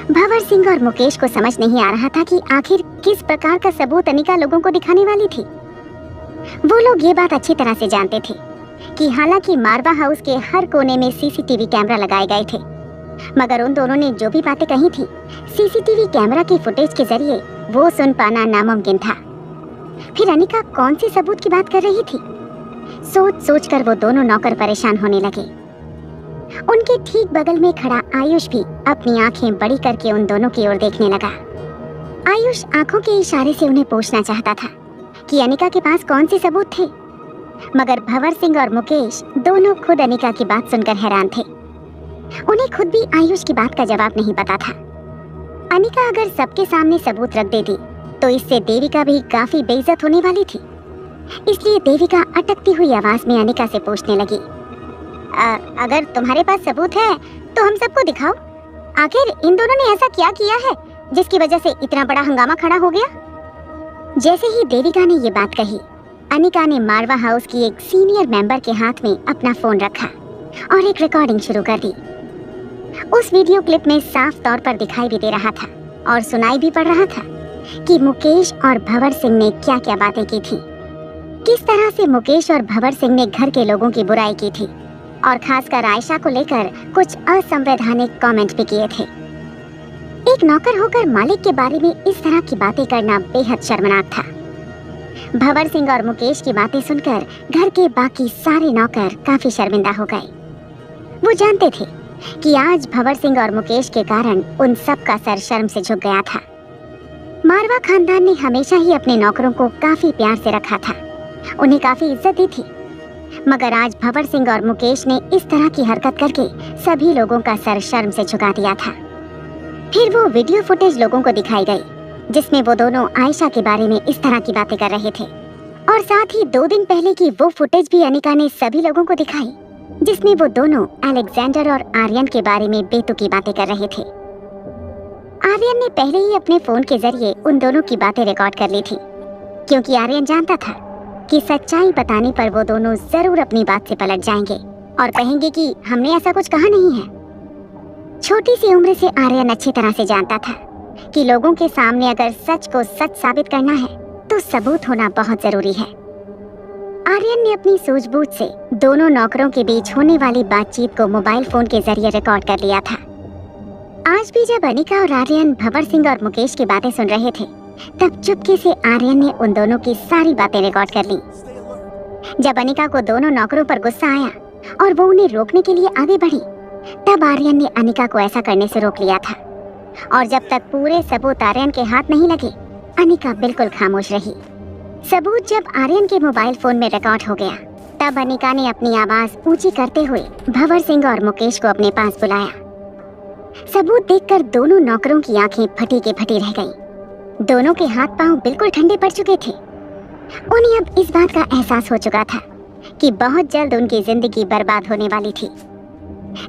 S2: भंवर सिंह और मुकेश को समझ नहीं आ रहा था कि आखिर किस प्रकार का सबूत अनिका लोगों को दिखाने वाली थी। वो लोग ये बात अच्छी तरह से जानते थे कि हालांकि मारवा हाउस के हर कोने में सीसीटीवी कैमरा लगाए गए थे, मगर उन दोनों ने जो भी बातें कही थी, सीसीटीवी कैमरा के फुटेज के जरिए वो सुन पाना नामुमकिन था। फिर अनिका कौन सी सबूत की बात कर रही थी? सोच सोच कर वो दोनों नौकर परेशान होने लगे। उनके ठीक बगल में खड़ा आयुष भी अपनी आंखें बड़ी करके उन दोनों की ओर देखने लगा। आयुष आंखों के इशारे से उन्हें पूछना चाहता था कि अनिका के पास कौन से सबूत थे, मगर भंवर सिंह और मुकेश दोनों खुद अनिका की बात सुनकर हैरान थे। उन्हें खुद भी आयुष की बात का जवाब नहीं पता था। अनिका अगर सबके सामने सबूत रख देती तो इससे देविका भी काफी बेइज्जत होने वाली थी। इसलिए देविका अटकती हुई आवाज में अनिका से पूछने लगी, अगर तुम्हारे पास सबूत है तो हम सबको दिखाओ। आखिर इन दोनों ने ऐसा क्या किया है जिसकी वजह से इतना बड़ा हंगामा खड़ा हो गया? जैसे ही देविका ने ये बात कही, अनिका ने मारवा हाउस की एक सीनियर मेंबर के हाथ में अपना फोन रखा और एक रिकॉर्डिंग शुरू कर दी। उस वीडियो क्लिप में साफ तौर पर दिखाई भी दे रहा था और सुनाई भी पड़ रहा था कि मुकेश और भंवर सिंह ने क्या क्या बातें की थी, किस तरह से मुकेश और भंवर सिंह ने घर के लोगों की बुराई की थी और खासकर आयशा को लेकर कुछ असंवैधानिक कमेंट भी किए थे। एक नौकर होकर मालिक के बारे में इस तरह की बातें करना बेहद शर्मनाक था। भंवर सिंह और मुकेश की बातें सुनकर घर के बाकी सारे नौकर काफी शर्मिंदा हो गए। वो जानते थे कि आज भंवर सिंह और मुकेश के कारण उन सब का सर शर्म से झुक गया था। मारवा खानदान ने हमेशा ही अपने नौकरों को काफी प्यार से रखा था, उन्हें काफी इज्जत दी थी, मगर आज भंवर सिंह और मुकेश ने इस तरह की हरकत करके सभी लोगों का सर शर्म से झुका दिया था। फिर वो वीडियो फुटेज लोगों को दिखाई गई जिसमें वो दोनों आयशा के बारे में इस तरह की बातें कर रहे थे, और साथ ही 2 दिन पहले की वो फुटेज भी अनिका ने सभी लोगों को दिखाई जिसमें वो दोनों अलेक्जेंडर और आर्यन के बारे में बेतुकी बातें कर रहे थे। आर्यन ने पहले ही अपने फोन के जरिए उन दोनों की बातें रिकॉर्ड कर ली थी, क्योंकि आर्यन जानता था कि सच्चाई बताने पर वो दोनों जरूर अपनी बात से पलट जाएंगे और कहेंगे कि हमने ऐसा कुछ कहा नहीं है। छोटी सी उम्र से आर्यन अच्छी तरह से जानता था कि लोगों के सामने अगर सच को सच साबित करना है तो सबूत होना बहुत जरूरी है। आर्यन ने अपनी सूझबूझ से दोनों नौकरों के बीच होने वाली बातचीत को मोबाइल फोन के जरिए रिकॉर्ड कर लिया था। आज भी जब अनिका और आर्यन भंवर सिंह और मुकेश की बातें सुन रहे थे, तब चुपके से आर्यन ने उन दोनों की सारी बातें रिकॉर्ड कर ली। जब अनिका को दोनों नौकरों पर गुस्सा आया और वो उन्हें रोकने के लिए आगे बढ़ी, तब आर्यन ने अनिका को ऐसा करने से रोक लिया था, और जब तक पूरे सबूत आर्यन के हाथ नहीं लगे, अनिका बिल्कुल खामोश रही। सबूत जब आर्यन के मोबाइल फोन में रिकॉर्ड हो गया, तब अनिका ने अपनी आवाज ऊंची करते हुए भंवर सिंह और मुकेश को अपने पास बुलाया। सबूत देखकर दोनों नौकरों की आंखें फटी के फटी रह गईं। दोनों के हाथ पांव बिल्कुल ठंडे पड़ चुके थे। उन्हें अब इस बात का एहसास हो चुका था कि बहुत जल्द उनकी जिंदगी बर्बाद होने वाली थी।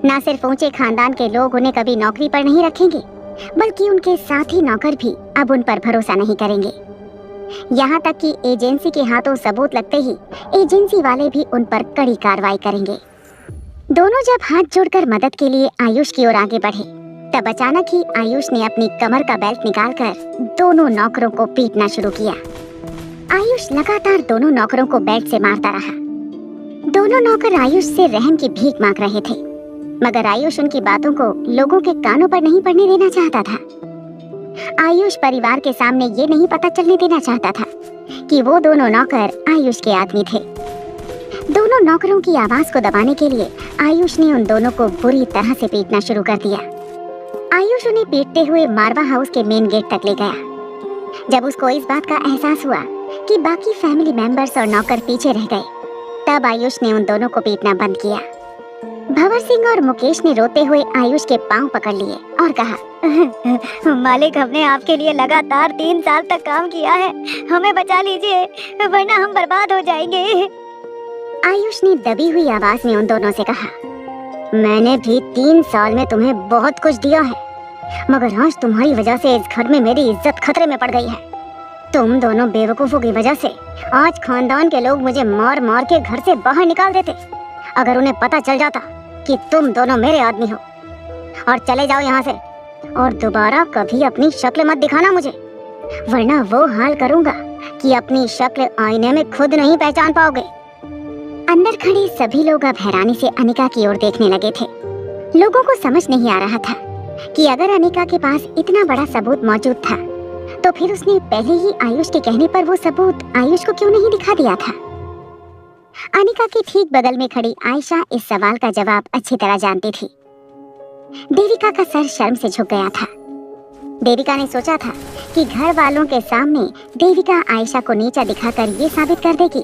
S2: न सिर्फ ऊंचे खानदान के लोग उन्हें कभी नौकरी पर नहीं रखेंगे, बल्कि उनके साथी नौकर भी अब उन पर भरोसा नहीं करेंगे। यहाँ तक कि एजेंसी के हाथों सबूत लगते ही एजेंसी वाले भी उन पर कड़ी कार्रवाई करेंगे। दोनों जब हाथ जोड़कर मदद के लिए आयुष की ओर आगे बढ़े, तब अचानक ही आयुष ने अपनी कमर का बेल्ट निकालकर दोनों नौकरों को पीटना शुरू किया। आयुष लगातार दोनों नौकरों को बेल्ट से मारता रहा। दोनों नौकर आयुष से रहम की भीख मांग रहे थे, मगर आयुष उनकी बातों को लोगों के कानों पर नहीं पड़ने देना चाहता था। आयुष परिवार के सामने ये नहीं पता चलने देना चाहता था कि वो दोनों नौकर आयुष के आदमी थे। दोनों नौकरों की आवाज को दबाने के लिए आयुष ने उन दोनों को बुरी तरह से पीटना शुरू कर दिया। आयुष उन्हें पीटते हुए मारवा हाउस के मेन गेट तक ले गया। जब उसको इस बात का एहसास हुआ कि बाकी फैमिली मेंबर्स और नौकर पीछे रह गए, तब आयुष ने उन दोनों को पीटना बंद किया। भंवर सिंह और मुकेश ने रोते हुए आयुष के पांव पकड़ लिए और कहा, मालिक, हमने आपके लिए लगातार 3 साल तक काम किया है, हमें बचा लीजिए वरना हम बर्बाद हो जाएंगे। आयुष ने दबी हुई आवाज में उन दोनों से कहा, मैंने भी 3 साल में तुम्हें बहुत कुछ दिया है, मगर आज तुम्हारी वजह से इस घर में मेरी इज्जत खतरे में पड़ गई है। तुम दोनों बेवकूफों की वजह से आज खानदान के लोग मुझे मार मार के घर से बाहर निकाल देते। अगर उन्हें पता चल जाता कि तुम दोनों मेरे आदमी हो, और चले जाओ यहाँ से, और दोबारा कभी अपनी शक्ल मत दिखाना मुझे, वरना वो हाल करूँगा कि अपनी शक्ल आईने में खुद नहीं पहचान पाओगे। अंदर खड़े सभी लोग अब हैरानी से अनिका की ओर देखने लगे थे। लोगों को समझ नहीं आ रहा था कि अगर अनिका के पास इतना बड़ा सबूत मौजूद था तो फिर उसने पहले ही आयुष के कहने पर वो सबूत आयुष को क्यों नहीं दिखा दिया था। अनिका के ठीक बगल में खड़ी आयशा इस सवाल का जवाब अच्छी तरह जानती थी। देविका का सर शर्म से झुक गया था। देविका ने सोचा था कि घर वालों के सामने देविका आयशा को नीचा दिखाकर ये साबित कर देगी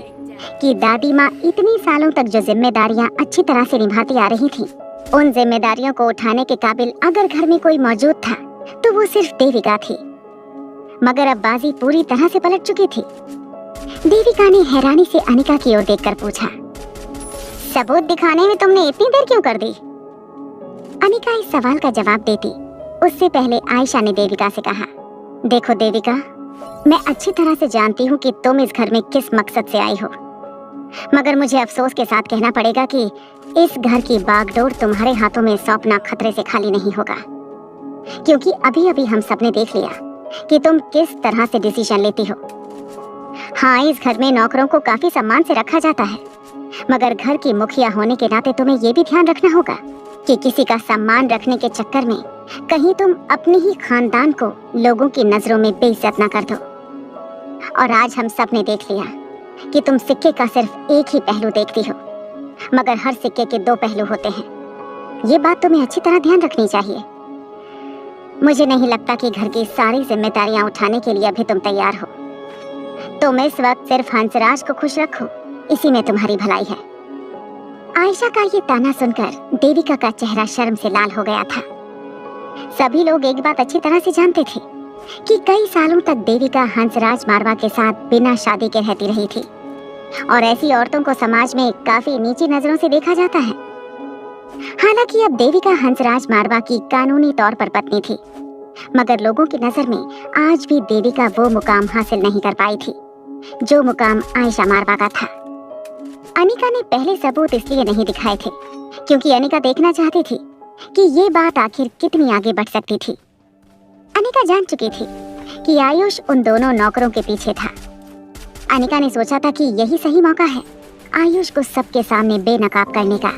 S2: कि दादी माँ इतनी सालों तक जो जिम्मेदारियां अच्छी तरह से निभाती आ रही थी, उन जिम्मेदारियों को उठाने के काबिल अगर घर में कोई मौजूद था तो वो सिर्फ देविका थी। मगर अब बाजी पूरी तरह से पलट चुकी थी। देविका ने हैरानी से अनिका की ओर देखकर पूछा, सबूत दिखाने में तुमने इतनी देर क्यों कर दी? अनिका इस सवाल का जवाब देती उससे पहले आयशा ने देविका से कहा, देखो देविका, मैं अच्छी तरह से जानती हूँ कि तुम इस घर में किस मकसद से आई हो, मगर मुझे अफसोस के साथ कहना पड़ेगा कि इस घर की बागडोर तुम्हारे हाथों में सौंपना खतरे से खाली नहीं होगा, क्योंकि अभी अभी हम सबने देख लिया कि तुम किस तरह से डिसीजन लेती हो। हाँ, इस घर में नौकरों को काफी सम्मान से रखा जाता है, मगर घर की मुखिया होने के नाते तुम्हें ये भी ध्यान रखना होगा कि किसी का सम्मान रखने के चक्कर में कहीं तुम अपने ही खानदान को लोगों की नजरों में बेइज्जत ना कर दो। और आज हम सब ने देख लिया कि तुम सिक्के का सिर्फ एक ही पहलू देखती हो, मगर हर सिक्के के दो पहलू होते हैं। ये बात तुम्हें अच्छी तरह ध्यान रखनी चाहिए। मुझे नहीं लगता कि घर की सारी जिम्मेदारियां उठाने के लिए अभी तुम तैयार हो। तुम इस वक्त सिर्फ हंसराज को खुश रखो, इसी में तुम्हारी भलाई है। आयशा का ये ताना सुनकर देविका का चेहरा शर्म से लाल हो गया था। सभी लोग एक बात अच्छी तरह से जानते थे कि कई सालों तक देविका हंसराज मारवा के साथ बिना शादी के रहती रही थी, और ऐसी औरतों को समाज में काफी नीची नजरों से देखा जाता है। हालांकि अब देविका हंसराज मारवा की कानूनी तौर पर पत्नी थी, मगर लोगों की नजर में आज भी देविका वो मुकाम हासिल नहीं कर पाई थी जो मुकाम आयशा मारवा का था। अनिका ने पहले सबूत इसलिए नहीं दिखाए थे क्योंकि अनिका देखना चाहती थी कि ये बात आखिर कितनी आगे बढ़ सकती थी। अनिका जान चुकी थी कि आयुष उन दोनों नौकरों के पीछे था। अनिका ने सोचा था कि यही सही मौका है आयुष को सबके सामने बेनकाब करने का।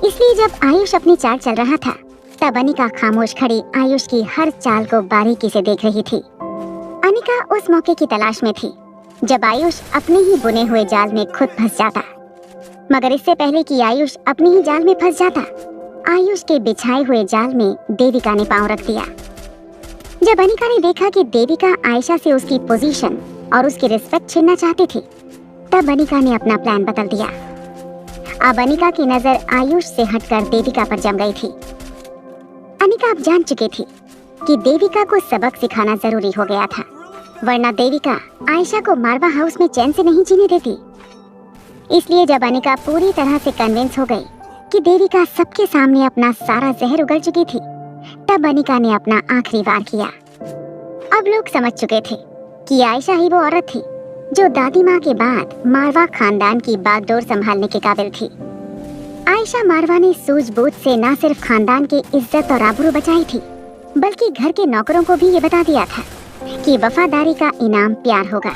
S2: इसलिए जब आयुष अपनी चाल चल रहा था, तब अनिका खामोश खड़ी आयुष की हर चाल को बारीकी से देख रही थी। अनिका उस मौके की तलाश में थी जब आयुष अपने ही बुने हुए जाल में खुद फंस जाता, मगर इससे पहले कि आयुष अपने ही जाल में फंस जाता, आयुष के बिछाए हुए जाल में देविका ने पांव रख दिया। जब अनिका ने देखा कि देविका आयशा से उसकी पोजीशन और उसकी रिस्पेक्ट छीनना चाहती थी, तब अनिका ने अपना प्लान बदल दिया। अब अनिका की नजर आयुष से हटकर देविका पर जम गई थी। अनिका अब जान चुकी थी कि देविका को सबक सिखाना जरूरी हो गया था, वरना देविका आयशा को मारवा हाउस में चैन से नहीं जीने देती। इसलिए जब अनिका पूरी तरह से कन्विंस हो गई कि देविका सबके सामने अपना सारा जहर उगल चुकी थी, तब अनिका ने अपना आखिरी वार किया। अब लोग समझ चुके थे कि आयशा ही वो औरत थी जो दादी माँ के बाद मारवा खानदान की बागडोर संभालने के काबिल थी। आयशा मारवा ने सूझबूझ से न सिर्फ खानदान की इज्जत और आबरू बचाई थी, बल्कि घर के नौकरों को भी ये बता दिया था कि वफादारी का इनाम प्यार होगा,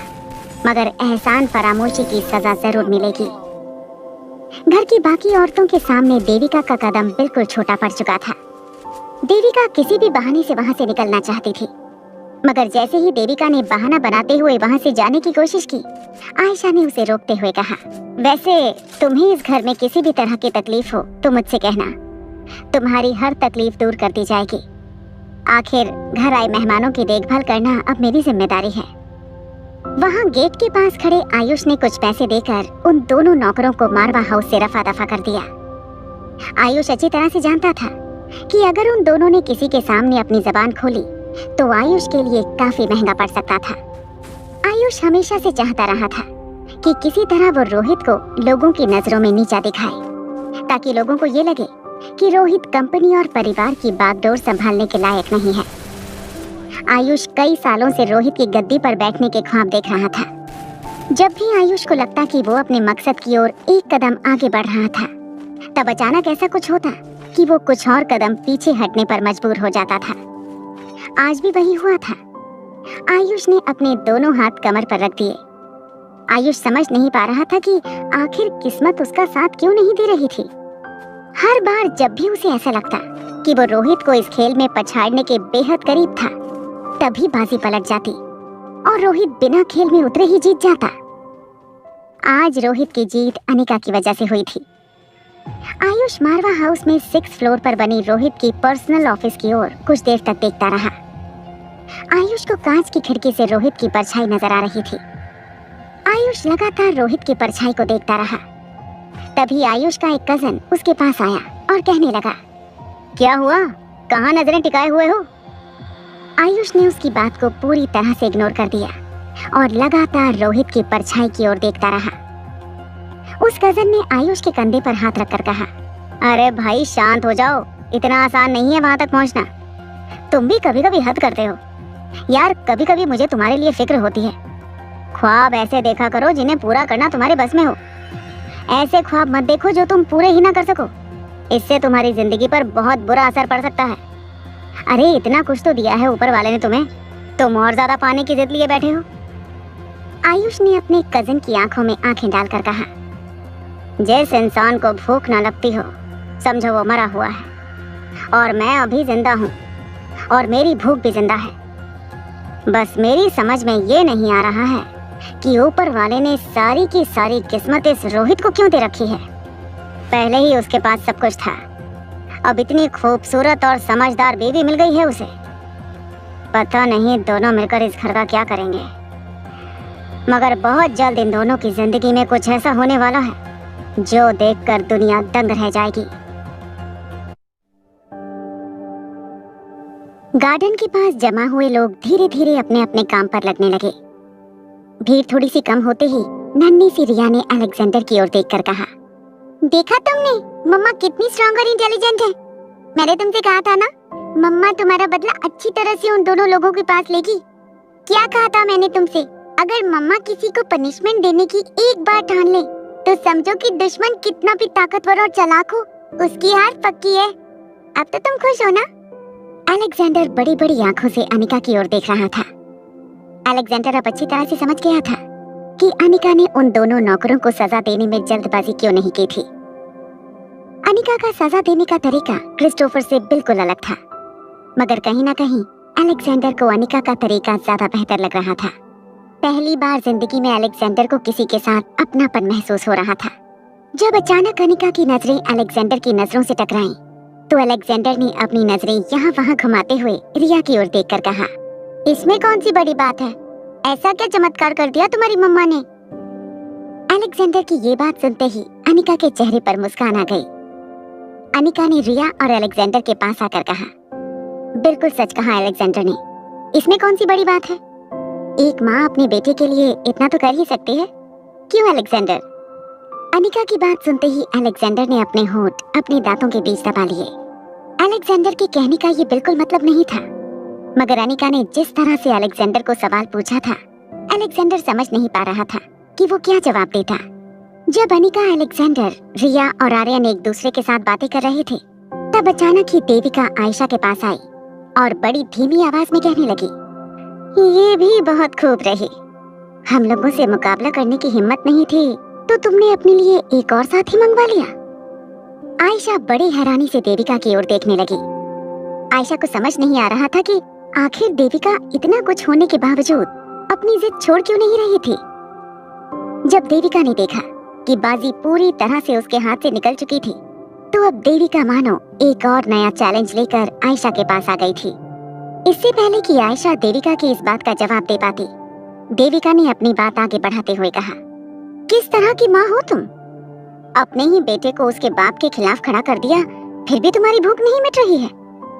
S2: मगर एहसान फरामोशी की सजा जरूर मिलेगी। घर की बाकी औरतों के सामने देविका का कदम बिल्कुल छोटा पड़ चुका था। देविका किसी भी बहाने से वहां से निकलना चाहती थी, मगर जैसे ही देविका ने बहाना बनाते हुए वहां से जाने की कोशिश की, आयशा ने उसे रोकते हुए कहा, वैसे तुम्हें इस घर में किसी भी तरह की तकलीफ हो तो मुझसे कहना, तुम्हारी हर तकलीफ दूर कर दी जाएगी। आखिर घर आए मेहमानों की देखभाल करना अब मेरी जिम्मेदारी है। वहां गेट के पास खड़े आयुष ने कुछ पैसे देकर उन दोनों नौकरों को मारवा हाउस से रफा दफा कर दिया। आयुष अच्छी तरह से जानता था कि अगर उन दोनों ने किसी के सामने अपनी जबान खोली तो आयुष के लिए काफी महंगा पड़ सकता था। आयुष हमेशा से चाहता रहा था कि किसी तरह वो रोहित को लोगों की नजरों में नीचा दिखाए, ताकि लोगों को ये लगे कि रोहित कंपनी और परिवार की बागडोर संभालने के लायक नहीं है। आयुष कई सालों से रोहित की गद्दी पर बैठने के ख्वाब देख रहा था। जब भी आयुष को लगता कि वो अपने मकसद की ओर एक कदम आगे बढ़ रहा था, तब अचानक ऐसा कुछ होता कि वो कुछ और कदम पीछे हटने पर मजबूर हो जाता था। आज भी वही हुआ था। आयुष ने अपने दोनों हाथ कमर पर रख दिए। आयुष समझ नहीं पा रहा था कि आखिर किस्मत उसका साथ क्यों नहीं दे रही थी। हर बार जब भी उसे ऐसा लगता कि वो रोहित को इस खेल में पछाड़ने के बेहद करीब था, तभी बाजी पलट जाती और रोहित बिना खेल में उतरे ही जीत जाता। आज रोहित की जीत अनिका की वजह से हुई थी। आयुष मारवा हाउस में 6th फ्लोर पर बनी रोहित की पर्सनल ऑफिस की ओर कुछ देर तक देखता रहा। आयुष को कांच की खिड़की से रोहित की परछाई नजर आ रही थी। आयुष लगातार रोहित की परछाई को देखता रहा। तभी आयुष का एक कजन उसके पास आया और कहने लगा, क्या हुआ, कहाँ नजरें टिकाए हुए हो? आयुष ने उसकी बात को पूरी तरह से इग्नोर कर दिया और लगातार रोहित की परछाई की ओर देखता रहा। उस कजन ने आयुष के कंधे पर हाथ रखकर कहा, अरे भाई शांत हो जाओ, इतना आसान नहीं है वहां तक पहुंचना। तुम भी कभी कभी हद करते हो यार, कभी कभी मुझे तुम्हारे लिए फिक्र होती है। ख्वाब ऐसे देखा करो जिन्हें पूरा करना तुम्हारे बस में हो। ऐसे ख्वाब मत देखो जो तुम पूरे ही ना कर सको, इससे तुम्हारी जिंदगी पर बहुत बुरा असर पड़ सकता है। अरे इतना कुछ तो दिया है ऊपर वाले ने तुम्हें, तुम और ज्यादा पाने की जिद लिए बैठे हो। आयुष ने अपने कजिन की आंखों में आंखें डालकर कहा, जिस इंसान को भूख ना लगती हो समझो वो मरा हुआ है, और मैं अभी जिंदा हूँ और मेरी भूख भी जिंदा है। बस मेरी समझ में ये नहीं आ रहा है कि ऊपर वाले ने सारी की सारी किस्मत इस रोहित को क्यों दे रखी है। पहले ही उसके पास सब कुछ था, अब इतनी खूबसूरत और समझदार बीवी मिल गई है उसे। पता नहीं दोनों मिलकर इस घर का क्या करेंगे, मगर बहुत जल्द इन दोनों की जिंदगी में कुछ ऐसा होने वाला है जो देखकर दुनिया दंग रह जाएगी। गार्डन के पास जमा हुए लोग धीरे धीरे अपने अपने काम पर लगने लगे। भीड़ थोड़ी सी कम होते ही नन्ही सी रिया ने अलेक्जेंडर की ओर देखकर कहा, देखा तुमने मम्मा कितनी स्ट्रॉन्ग और इंटेलिजेंट है। मैंने तुमसे कहा था ना, मम्मा तुम्हारा बदला अच्छी तरह से उन दोनों लोगों के पास लेगी। क्या कहा था मैंने तुमसे, अगर मम्मा किसी को पनिशमेंट देने की एक बार ठान ले तो समझो कि दुश्मन कितना भी ताकतवर और चालाक हो, उसकी हार पक्की है। अब तो तुम खुश हो ना? अलेक्जेंडर बड़ी बड़ी आंखों से अनिका की ओर देख रहा था। अलेक्जेंडर अब अच्छी तरह से समझ गया था कि अनिका ने उन दोनों नौकरों को सजा देने में जल्दबाजी क्यों नहीं की थी। अनिका का सजा देने का तरीका क्रिस्टोफर से बिल्कुल अलग था, मगर कहीं ना कहीं अलेक्जेंडर को अनिका का तरीका ज्यादा बेहतर लग रहा था। पहली बार जिंदगी में अलेक्जेंडर को किसी के साथ अपनापन महसूस हो रहा था। जब अचानक अनिका की नजरें अलेक्जेंडर की नजरों से टकराईं, तो अलेक्जेंडर ने अपनी नजरें यहाँ वहाँ घुमाते हुए रिया की ओर देखकर कहा, इसमें कौन सी बड़ी बात है, ऐसा क्या चमत्कार कर दिया तुम्हारी मम्मा ने? अलेक्जेंडर की ये बात सुनते ही अनिका के चेहरे पर मुस्कान आ गई। अनिका ने रिया और अलेक्जेंडर के पास आकर कहा, बिल्कुल सच कहा अलेक्जेंडर ने, इसमें कौन सी बड़ी बात है? एक माँ अपने बेटे के लिए इतना तो कर ही सकती है, क्यों अलेक्जेंडर? अनिका की बात सुनते ही अलेक्जेंडर ने अपने होंठ अपने दांतों के बीच दबा लिए। अलेक्जेंडर के कहने का ये बिल्कुल मतलब नहीं था, मगर अनिका ने जिस तरह से अलेक्जेंडर को सवाल पूछा था, अलेक्जेंडर समझ नहीं पा रहा था कि वो क्या जवाब देता। जब अनिका, अलेक्जेंडर, रिया और आर्यन एक दूसरे के साथ बातें कर रहे थे, तब अचानक ही देविका आयशा के पास आई और बड़ी धीमी आवाज में कहने लगी, ये भी बहुत खूब रही, हम लोगों से मुकाबला करने की हिम्मत नहीं थी तो तुमने अपने लिए एक और साथी मंगवा लिया। आयशा बड़ी हैरानी से देविका की ओर देखने लगी। आयशा को समझ नहीं आ रहा था कि आखिर देविका इतना कुछ होने के बावजूद अपनी जिद छोड़ क्यों नहीं रही थी। जब देविका ने देखा कि बाजी पूरी तरह से उसके हाथ से निकल चुकी थी, तो अब देविका मानो एक और नया चैलेंज लेकर आयशा के पास आ गई थी। इससे पहले कि आयशा देविका की इस बात का जवाब दे पाती, देविका ने अपनी बात आगे बढ़ाते हुए कहा, किस तरह की माँ हो तुम? अपने ही बेटे को उसके बाप के खिलाफ खड़ा कर दिया, फिर भी तुम्हारी भूख नहीं मिट रही है।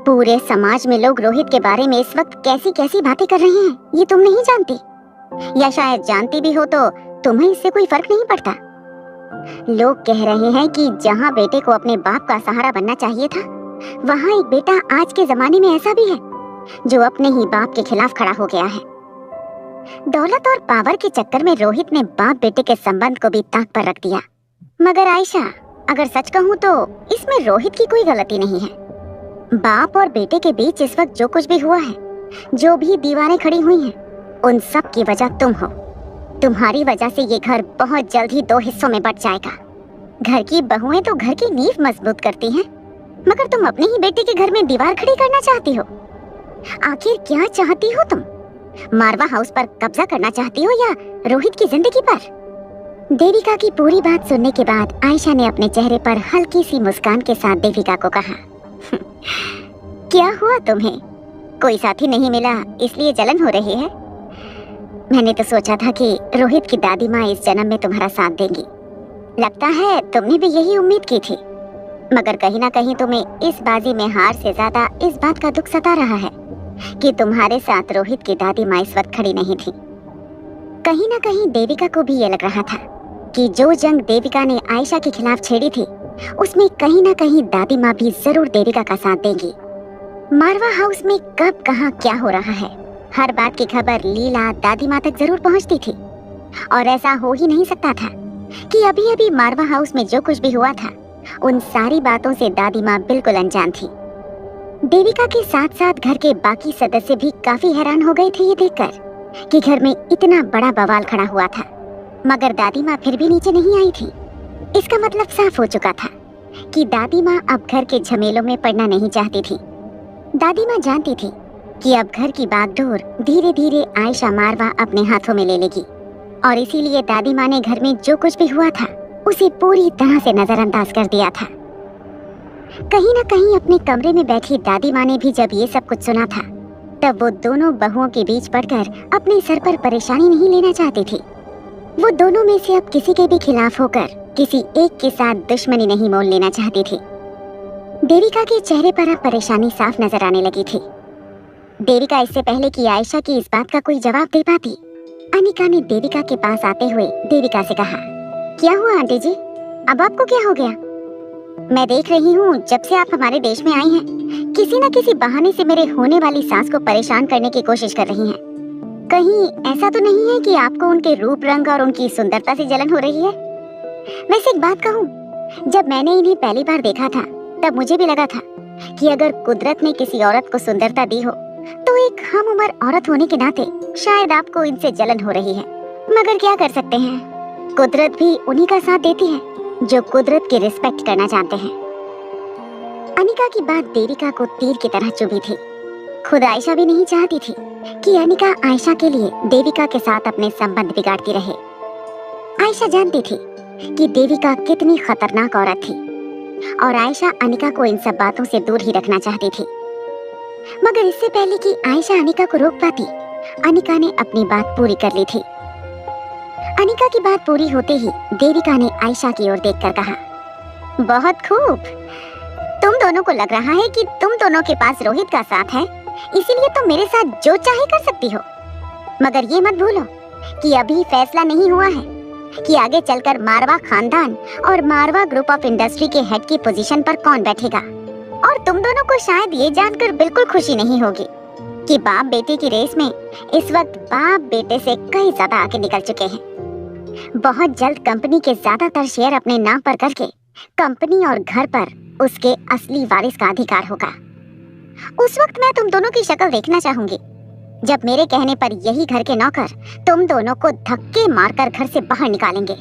S2: पूरे समाज में लोग रोहित के बारे में इस वक्त कैसी कैसी बातें कर रहे हैं, ये तुम नहीं जानती, या शायद जानती भी हो तो तुम्हें इससे कोई फर्क नहीं पड़ता। लोग कह रहे हैं कि जहाँ बेटे को अपने बाप का सहारा बनना चाहिए था, वहाँ एक बेटा आज के जमाने में ऐसा भी है जो अपने ही बाप के खिलाफ खड़ा हो गया है। दौलत और पावर के चक्कर में रोहित ने बाप बेटे के संबंध को भी ताक पर रख दिया। मगर आयशा, अगर सच कहूँ तो इसमें रोहित की कोई गलती नहीं है। बाप और बेटे के बीच इस वक्त जो कुछ भी हुआ है, जो भी दीवारें खड़ी हुई हैं, उन सब की वजह तुम हो। तुम्हारी वजह से ये घर बहुत जल्द ही 2 हिस्सों में बंट जाएगा। घर की बहुएं तो घर की नींव मजबूत करती हैं, मगर तुम अपने ही बेटे के घर में दीवार खड़ी करना चाहती हो। आखिर क्या चाहती हो तुम? मारवा हाउस पर कब्जा करना चाहती हो या रोहित की जिंदगी पर? देविका की पूरी बात सुनने के बाद आयशा ने अपने चेहरे पर हल्की सी मुस्कान के साथ देविका को कहा, क्या हुआ तुम्हें? कोई साथी नहीं मिला इसलिए जलन हो रही है? मैंने तो सोचा था कि रोहित की दादी माँ इस जन्म में तुम्हारा साथ देंगी। लगता है तुमने भी यही उम्मीद की थी, मगर कहीं ना कहीं तुम्हें इस बाजी में हार से ज्यादा इस बात का दुख सता रहा है कि तुम्हारे साथ रोहित की दादी माँ इस वक्त खड़ी नहीं थी। कहीं ना कहीं देविका को भी ये लग रहा था कि जो जंग देविका ने आयशा के खिलाफ छेड़ी थी, उसमें कहीं ना कहीं दादी माँ भी जरूर देविका का साथ देंगी। मारवा हाउस में कब कहाँ क्या हो रहा है, हर बात की खबर लीला दादी माँ तक जरूर पहुँचती थी। और ऐसा हो ही नहीं सकता था कि अभी अभी मारवा हाउस में जो कुछ भी हुआ था, उन सारी बातों से दादी माँ बिल्कुल अनजान थी। देविका के साथ साथ घर के बाकी सदस्य भी काफी हैरान हो गए थे ये देखकर कि घर में इतना बड़ा बवाल खड़ा हुआ था, मगर दादी माँ फिर भी नीचे नहीं आई थी। इसका मतलब साफ हो चुका था कि दादी माँ अब घर के झमेलों में पड़ना नहीं चाहती थी। दादी माँ जानती थी कि अब घर की बागडोर धीरे धीरे आयशा मारवा अपने हाथों में ले लेगी, और इसीलिए दादी माँ ने घर में जो कुछ भी हुआ था उसे पूरी तरह से नजरअंदाज कर दिया था। कहीं ना कहीं अपने कमरे में बैठी दादी माँ ने भी जब ये सब कुछ सुना था, तब वो दोनों बहुओं के बीच पड़कर अपने सर पर परेशानी नहीं लेना चाहती थी। वो दोनों में से अब किसी के भी खिलाफ होकर किसी एक के साथ दुश्मनी नहीं मोल लेना चाहती थी। देविका के चेहरे पर अब परेशानी साफ नजर आने लगी थी। देविका इससे पहले कि आयशा की इस बात का कोई जवाब दे पाती, अनिका ने देविका के पास आते हुए देविका से कहा, क्या हुआ आंटी जी, अब आपको क्या हो गया? मैं देख रही हूँ जब से आप हमारे देश में आई हैं, किसी न किसी बहाने से मेरे होने वाली सास को परेशान करने की कोशिश कर रही हैं। कहीं ऐसा तो नहीं है कि आपको उनके रूप रंग और उनकी सुंदरता से जलन हो रही है? वैसे एक बात कहूँ, जब मैंने इन्हें पहली बार देखा था तब मुझे भी लगा था कि अगर कुदरत ने किसी औरत को सुंदरता दी हो तो एक हम उम्र औरत होने के नाते शायद आपको इनसे जलन हो रही है। मगर क्या कर सकते हैं, कुदरत भी उन्हीं का साथ देती है जो कुदरत की रिस्पेक्ट करना जानते हैं। अनिका की बात देविका को तीर की तरह चुभी थी। खुद आयशा भी नहीं चाहती थी कि अनिका आयशा के लिए देविका के साथ अपने संबंध बिगाड़ती रहे। आयशा जानती थी कि देविका कितनी खतरनाक औरत थी और आयशा अनिका को इन सब बातों से दूर ही रखना चाहती थी। मगर इससे पहले कि आयशा अनिका को रोक पाती, अनिका ने अपनी बात पूरी कर ली थी। अनिका की बात पूरी होते ही देविका ने आयशा की ओर देखकर कहा, बहुत खूब, तुम दोनों को लग रहा है कि तुम दोनों के पास रोहित का साथ है, इसीलिए तुम मेरे साथ जो चाहे कर सकती हो। मगर ये मत भूलो कि अभी फैसला नहीं हुआ है कि आगे चलकर मारवा खानदान और मारवा ग्रुप ऑफ इंडस्ट्री के हेड की पोजीशन पर कौन बैठेगा। और तुम दोनों को शायद ये जानकर बिल्कुल खुशी नहीं होगी कि बाप बेटे की रेस में इस वक्त बाप बेटे से कई ज्यादा आगे निकल चुके हैं। बहुत जल्द कंपनी के ज्यादातर शेयर अपने नाम पर करके कंपनी और घर पर उसके असली वारिस का अधिकार होगा। उस वक्त मैं तुम दोनों की शक्ल देखना चाहूंगी जब मेरे कहने पर यही घर के नौकर तुम दोनों को धक्के मारकर घर से बाहर निकालेंगे।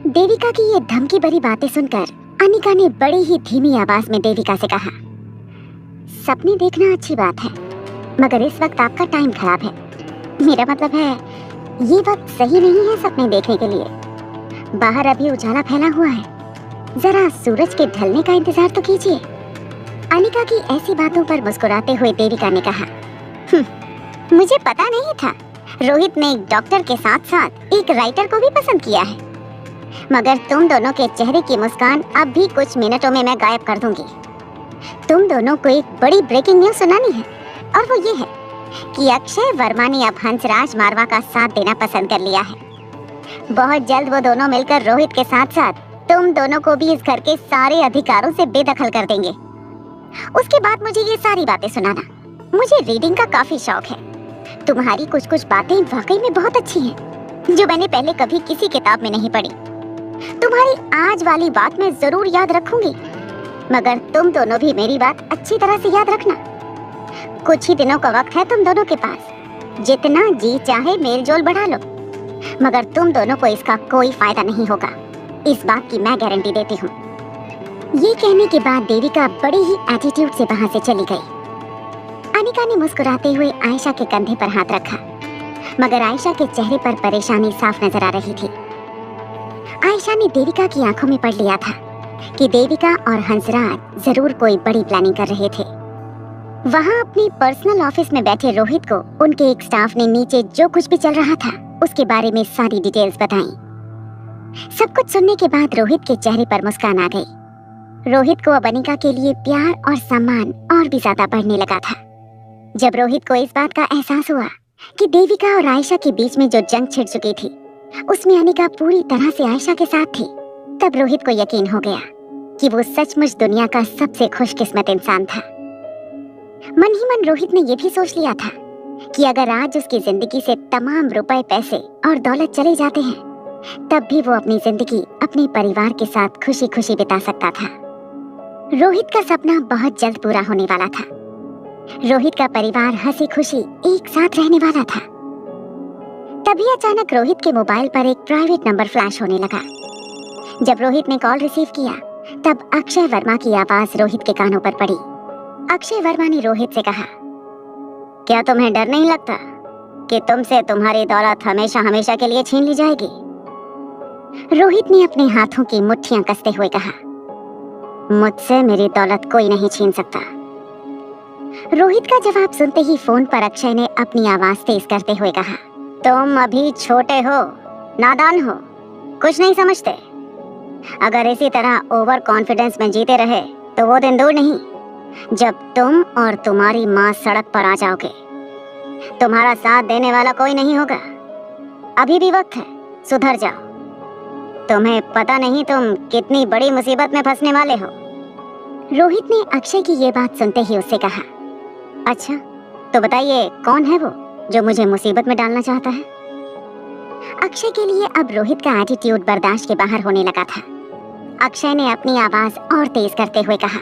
S2: देविका की ये धमकी भरी बातें सुनकर अनिका ने बड़ी ही धीमी आवाज में देविका से कहा, सपने देखना अच्छी बात है, मगर इस वक्त आपका टाइम खराब है। मेरा मतलब है ये वक्त सही नहीं है सपने देखने के लिए। बाहर अभी उजाला फैला हुआ है, जरा सूरज के ढलने का इंतजार तो कीजिए। अनिका की ऐसी बातों पर मुस्कुराते हुए देविका ने कहा, मुझे पता नहीं था रोहित ने एक डॉक्टर के साथ साथ एक राइटर को भी पसंद किया है, मगर तुम दोनों के चेहरे की मुस्कान अब भी कुछ मिनटों में मैं गायब कर दूंगी। तुम दोनों को एक बड़ी ब्रेकिंग न्यूज सुनानी है, और वो ये है कि अक्षय वर्मा ने अब हंसराज मारवा का साथ देना पसंद कर लिया है। बहुत जल्द वो दोनों मिलकर रोहित के साथ साथ तुम दोनों को भी इस घर के सारे अधिकारों से बेदखल कर देंगे। उसके बाद मुझे ये सारी बातें सुनाना। मुझे रीडिंग का काफी शौक है। तुम्हारी कुछ कुछ बातें वाकई में बहुत अच्छी हैं, जो मैंने पहले कभी किसी किताब में नहीं पढ़ी। तुम्हारी आज वाली बात मैं जरूर याद रखूंगी, मगर तुम दोनों भी मेरी बात अच्छी तरह से याद रखना। कुछ ही दिनों का वक्त है तुम दोनों के पास, जितना जी चाहे मेल जोल बढ़ा लो, मगर तुम दोनों को इसका कोई फायदा नहीं होगा। इस बात की मैं गारंटी देती हूँ। ये कहने के बाद देविका बड़े ही एटीट्यूड से वहां से चली गई। अनिका ने मुस्कुराते हुए आयशा के कंधे पर हाथ रखा, मगर आयशा के चेहरे पर परेशानी साफ नजर आ रही थी। आयशा ने देविका की आंखों में पढ़ लिया था कि देविका और हंसराज जरूर कोई बड़ी प्लानिंग कर रहे थे। वहां अपनी पर्सनल ऑफिस में बैठे रोहित को उनके एक स्टाफ ने नीचे जो कुछ भी चल रहा था उसके बारे में सारी डिटेल्स बताई। सब कुछ सुनने के बाद रोहित के चेहरे पर मुस्कान आ गई। रोहित को अब अनिका के लिए प्यार और सम्मान और भी ज्यादा बढ़ने लगा था। जब रोहित को इस बात का एहसास हुआ कि देविका और आयशा के बीच में जो जंग छिड़ चुकी थी उसमें अनिका पूरी तरह से आयशा के साथ थी, तब रोहित को यकीन हो गया कि वो सचमुच दुनिया का सबसे खुशकिस्मत इंसान था। मन ही मन रोहित ने यह भी सोच लिया था कि अगर आज उसकी जिंदगी से तमाम रुपए, पैसे और दौलत चले जाते हैं तब भी वो अपनी जिंदगी अपने परिवार के साथ खुशी खुशी बिता सकता था। रोहित का सपना बहुत जल्द पूरा होने वाला था। रोहित का परिवार हंसी खुशी एक साथ रहने वाला था। तभी अचानक रोहित के मोबाइल पर एक प्राइवेट नंबर फ्लैश होने लगा। जब रोहित ने कॉल रिसीव किया तब अक्षय वर्मा की आवाज रोहित के कानों पर पड़ी। अक्षय वर्मा ने रोहित से कहा, क्या तुम्हें डर नहीं लगता कि तुमसे तुम्हारी दौलत हमेशा हमेशा के लिए छीन ली जाएगी? रोहित ने अपने हाथों की मुट्ठियां कसते हुए कहा, मुझसे मेरी दौलत कोई नहीं छीन सकता। रोहित का जवाब सुनते ही फोन पर अक्षय ने अपनी आवाज तेज करते हुए कहा, तुम अभी छोटे हो, नादान हो, कुछ नहीं समझते। अगर इसी तरह ओवर कॉन्फिडेंस में जीते रहे तो वो दिन दूर नहीं जब तुम और तुम्हारी माँ सड़क पर आ जाओगे। तुम्हारा साथ देने वाला कोई नहीं होगा। अभी भी वक्त है, सुधर जाओ। तुम्हें पता नहीं तुम कितनी बड़ी मुसीबत में फंसने वाले हो। रोहित ने अक्षय की ये बात सुनते ही उससे कहा, अच्छा तो बताइए कौन है वो जो मुझे मुसीबत में डालना चाहता है? अक्षय के लिए अब रोहित का एटीट्यूड बर्दाश्त के बाहर होने लगा था। अक्षय ने अपनी आवाज और तेज करते हुए कहा,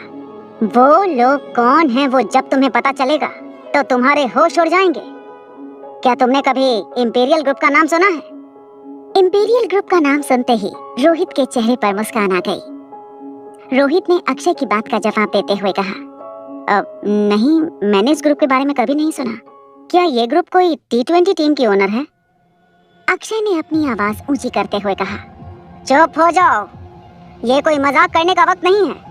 S2: वो लोग कौन हैं वो जब तुम्हें पता चलेगा तो तुम्हारे होश उड़ जाएंगे। क्या तुमने कभी इंपीरियल ग्रुप का नाम सुना है? इंपीरियल ग्रुप का नाम सुनते ही रोहित के चेहरे पर मुस्कान आ गई। रोहित ने अक्षय की बात का जवाब देते हुए कहा, नहीं, मैंने इस ग्रुप के बारे में कभी नहीं सुना। क्या ये ग्रुप कोई T20 टीम की ओनर है? अक्षय ने अपनी आवाज ऊंची करते हुए कहा, चुप हो जाओ, ये कोई मजाक करने का वक्त नहीं है।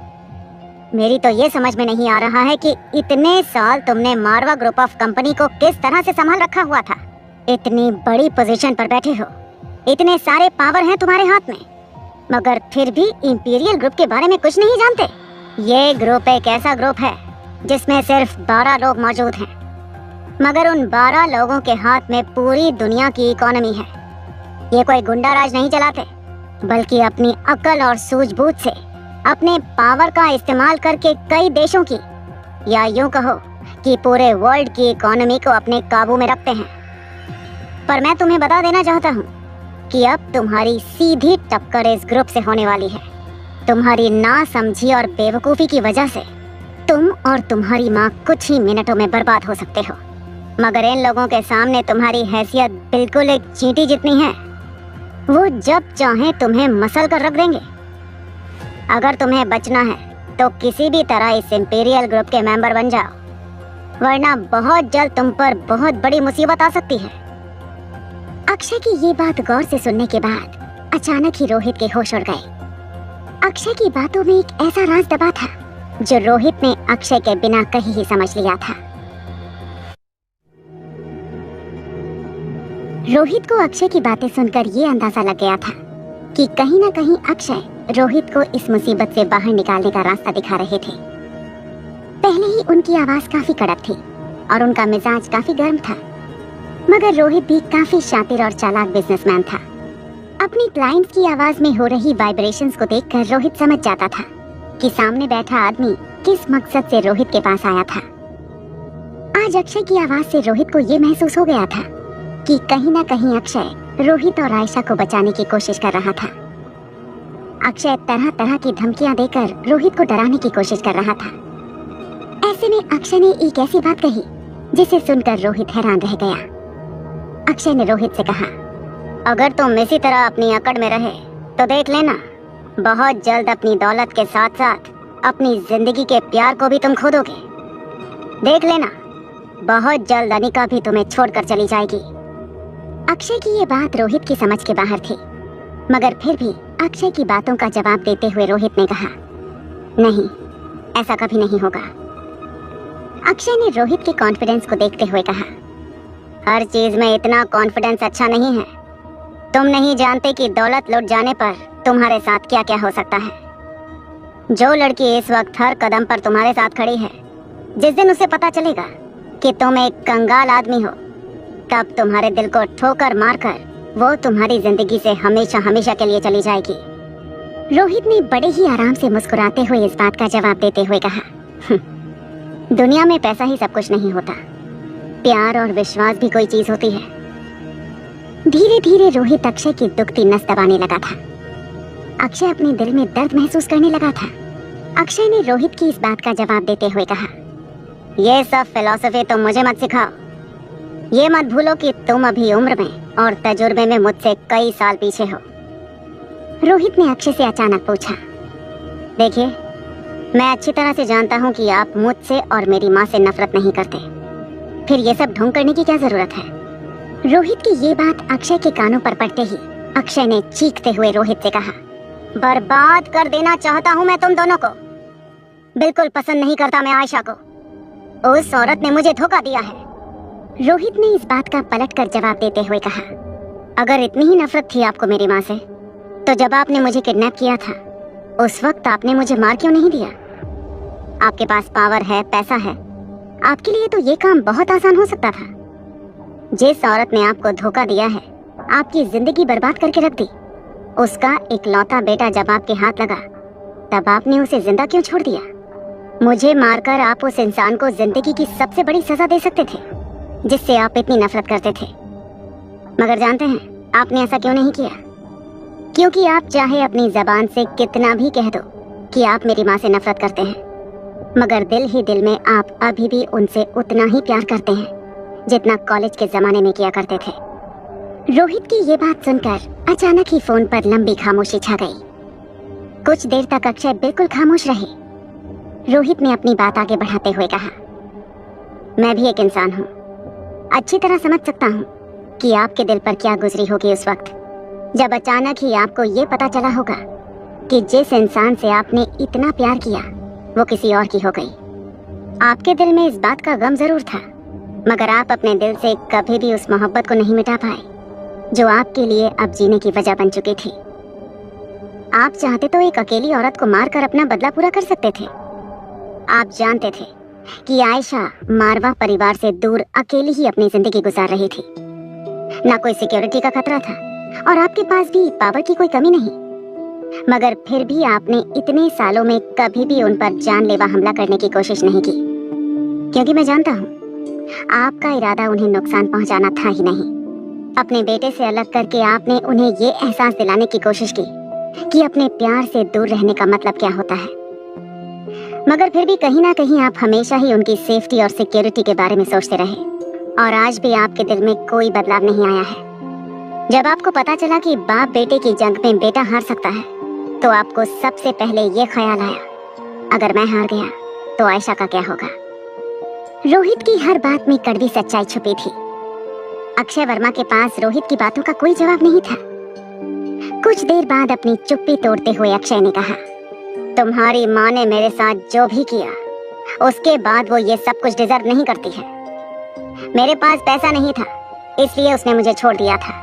S2: मेरी तो ये समझ में नहीं आ रहा है कि इतने साल तुमने मारवा ग्रुप ऑफ कंपनी को किस तरह से संभाल रखा हुआ था। इतनी बड़ी पोजीशन पर बैठे हो, इतने सारे पावर हैं तुम्हारे हाथ में, मगर फिर भी इंपीरियल ग्रुप के बारे में कुछ नहीं जानते। ये ग्रुप एक ऐसा ग्रुप है जिसमें सिर्फ 12 लोग मौजूद हैं, मगर उन 12 लोगों के हाथ में पूरी दुनिया की इकोनॉमी है। ये कोई गुंडा राज नहीं चलाते, बल्कि अपनी अक्ल और सूझबूझ से अपने पावर का इस्तेमाल करके कई देशों की, या यूं कहो कि पूरे वर्ल्ड की इकोनॉमी को अपने काबू में रखते हैं। पर मैं तुम्हें बता देना चाहता हूँ कि अब तुम्हारी सीधी टक्कर इस ग्रुप से होने वाली है। तुम्हारी नासमझी और बेवकूफ़ी की वजह से तुम और तुम्हारी माँ कुछ ही मिनटों में बर्बाद हो सकते हो, मगर इन लोगों के सामने तुम्हारी हैसियत बिल्कुल एक चींटी जितनी है। वो जब चाहें तुम्हें मसल कर रख देंगे। अगर तुम्हें बचना है तो किसी भी तरह इस इंपीरियल ग्रुप के मेंबर बन जाओ, वरना बहुत जल्द तुम पर बहुत बड़ी मुसीबत आ सकती है। अक्षय की ये बात गौर से सुनने के बाद अचानक ही रोहित के होश उड़ गए। अक्षय की बातों में एक ऐसा राज दबा था जो रोहित ने अक्षय के बिना कहीं ही समझ लिया था। रोहित को अक्षय की बातें सुनकर ये अंदाजा लग गया था कि कहीं ना कहीं अक्षय रोहित को इस मुसीबत से बाहर निकालने का रास्ता दिखा रहे थे। पहले ही उनकी आवाज काफी कड़क थी और उनका मिजाज काफी गर्म था, मगर रोहित भी काफी शातिर और चालाक बिजनेसमैन था। अपनी क्लाइंट्स की आवाज में हो रही वाइब्रेशंस को देखकर रोहित समझ जाता था कि सामने बैठा आदमी किस मकसद से रोहित के पास आया था। आज अक्षय की आवाज से रोहित को ये महसूस हो गया था कि कहीं ना कहीं अक्षय रोहित और आयशा को बचाने की कोशिश कर रहा था। अक्षय तरह तरह की धमकियां देकर रोहित को डराने की कोशिश कर रहा था। ऐसे में अक्षय ने एक ऐसी बात कही जिसे सुनकर रोहित हैरान रह गया। अक्षय ने रोहित से कहा, अगर तुम इसी तरह अपनी अकड़ में रहे तो देख लेना बहुत जल्द अपनी दौलत के साथ साथ अपनी जिंदगी के प्यार को भी तुम खो दोगे। देख लेना, बहुत जल्द अनिका भी तुम्हें छोड़कर चली जाएगी। अक्षय की ये बात रोहित की समझ के बाहर थी, मगर फिर भी अक्षय की बातों का जवाब देते हुए रोहित ने कहा, नहीं, ऐसा कभी नहीं होगा। अक्षय ने रोहित के कॉन्फिडेंस को देखते हुए कहा, हर चीज में इतना कॉन्फिडेंस अच्छा नहीं है। तुम नहीं जानते कि दौलत लुट जाने पर तुम्हारे साथ क्या क्या हो सकता है। जो लड़की इस वक्त हर कदम पर तुम्हारे साथ खड़ी है, जिस दिन उसे पता चलेगा कि तुम एक कंगाल आदमी हो, तब तुम्हारे दिल को ठोकर मारकर वो तुम्हारी जिंदगी से हमेशा हमेशा के लिए चली जाएगी। रोहित ने बड़े ही आराम से मुस्कुराते हुए इस बात का जवाब देते हुए कहा, दुनिया में पैसा ही सब कुछ नहीं होता, प्यार और विश्वास भी कोई चीज होती है। धीरे धीरे रोहित अक्षय की दुखती नस दबाने लगा था। अक्षय अपने दिल में दर्द महसूस करने लगा था। अक्षय ने रोहित की इस बात का जवाब देते हुए कहा, ये सब फिलॉसफी तुम मुझे मत सिखाओ। ये मत भूलो कि तुम अभी उम्र में और तजुर्बे में मुझसे कई साल पीछे हो। रोहित ने अक्षय से अचानक पूछा, देखिए, मैं अच्छी तरह से जानता हूँ कि आप मुझसे और मेरी माँ से नफरत नहीं करते, फिर ये सब ढोंग करने की क्या जरूरत है। रोहित की ये बात अक्षय के कानों पर पड़ते ही अक्षय ने चीखते हुए रोहित से कहा, बर्बाद कर देना चाहता हूँ मैं तुम दोनों को। बिल्कुल पसंद नहीं करता मैं आयशा को। उस औरत ने मुझे धोखा दिया है। रोहित ने इस बात का पलटकर जवाब देते हुए कहा, अगर इतनी ही नफरत थी आपको मेरी माँ से, तो जब आपने मुझे किडनैप किया था उस वक्त आपने मुझे मार क्यों नहीं दिया। आपके पास पावर है, पैसा है, आपके लिए तो ये काम बहुत आसान हो सकता था। जिस औरत ने आपको धोखा दिया है, आपकी जिंदगी बर्बाद करके रख दी, उसका इकलौता बेटा जब आपके हाथ लगा तब आपने उसे जिंदा क्यों छोड़ दिया। मुझे मारकर आप उस इंसान को जिंदगी की सबसे बड़ी सजा दे सकते थे जिससे आप इतनी नफरत करते थे। मगर जानते हैं आपने ऐसा क्यों नहीं किया? क्योंकि आप चाहे अपनी जबान से कितना भी कह दो कि आप मेरी माँ से नफरत करते हैं, मगर दिल ही दिल में आप अभी भी उनसे उतना ही प्यार करते हैं जितना कॉलेज के जमाने में किया करते थे। रोहित की ये बात सुनकर अचानक ही फोन पर लंबी खामोशी छा गई। कुछ देर तक अक्षय बिल्कुल खामोश रहे। रोहित ने अपनी बात आगे बढ़ाते हुए कहा, मैं भी एक इंसान हूँ, अच्छी तरह समझ सकता हूँ कि आपके दिल पर क्या गुजरी होगी उस वक्त जब अचानक ही आपको ये पता चला होगा कि जिस इंसान से आपने इतना प्यार किया वो किसी और की हो गई। आपके दिल में इस बात का गम जरूर था, मगर आप अपने दिल से कभी भी उस मोहब्बत को नहीं मिटा पाए जो आपके लिए अब जीने की वजह बन चुकी थी। आप चाहते तो एक अकेली औरत को मारकर अपना बदला पूरा कर सकते थे। आप जानते थे कि आयशा मारवा परिवार से दूर अकेली ही अपनी जिंदगी गुजार रही थी। ना कोई सिक्योरिटी का खतरा था और आपके पास भी पावर की कोई कमी नहीं, मगर फिर भी आपने इतने सालों में कभी भी उन पर जानलेवा हमला करने की कोशिश नहीं की, क्योंकि मैं जानता हूँ आपका इरादा उन्हें नुकसान पहुंचाना था ही नहीं। अपने बेटे से अलग करके आपने उन्हें ये एहसास दिलाने की कोशिश की कि अपने प्यार से दूर रहने का मतलब क्या होता है, मगर फिर भी कहीं ना कहीं आप हमेशा ही उनकी सेफ्टी और सिक्योरिटी के बारे में सोचते रहे और आज भी आपके दिल में कोई बदलाव नहीं आया है। जब आपको पता चला कि बाप बेटे की जंग में बेटा हार सकता है, तो आपको सबसे पहले ये ख्याल आया, अगर मैं हार गया तो आयशा का क्या होगा। रोहित की हर बात में कड़वी सच्चाई छुपी थी। अक्षय वर्मा के पास रोहित की बातों का कोई जवाब नहीं था। कुछ देर बाद अपनी चुप्पी तोड़ते हुए अक्षय ने कहा, तुम्हारी माँ ने मेरे साथ जो भी किया उसके बाद वो ये सब कुछ डिजर्व नहीं करती है। मेरे पास पैसा नहीं था इसलिए उसने मुझे छोड़ दिया था,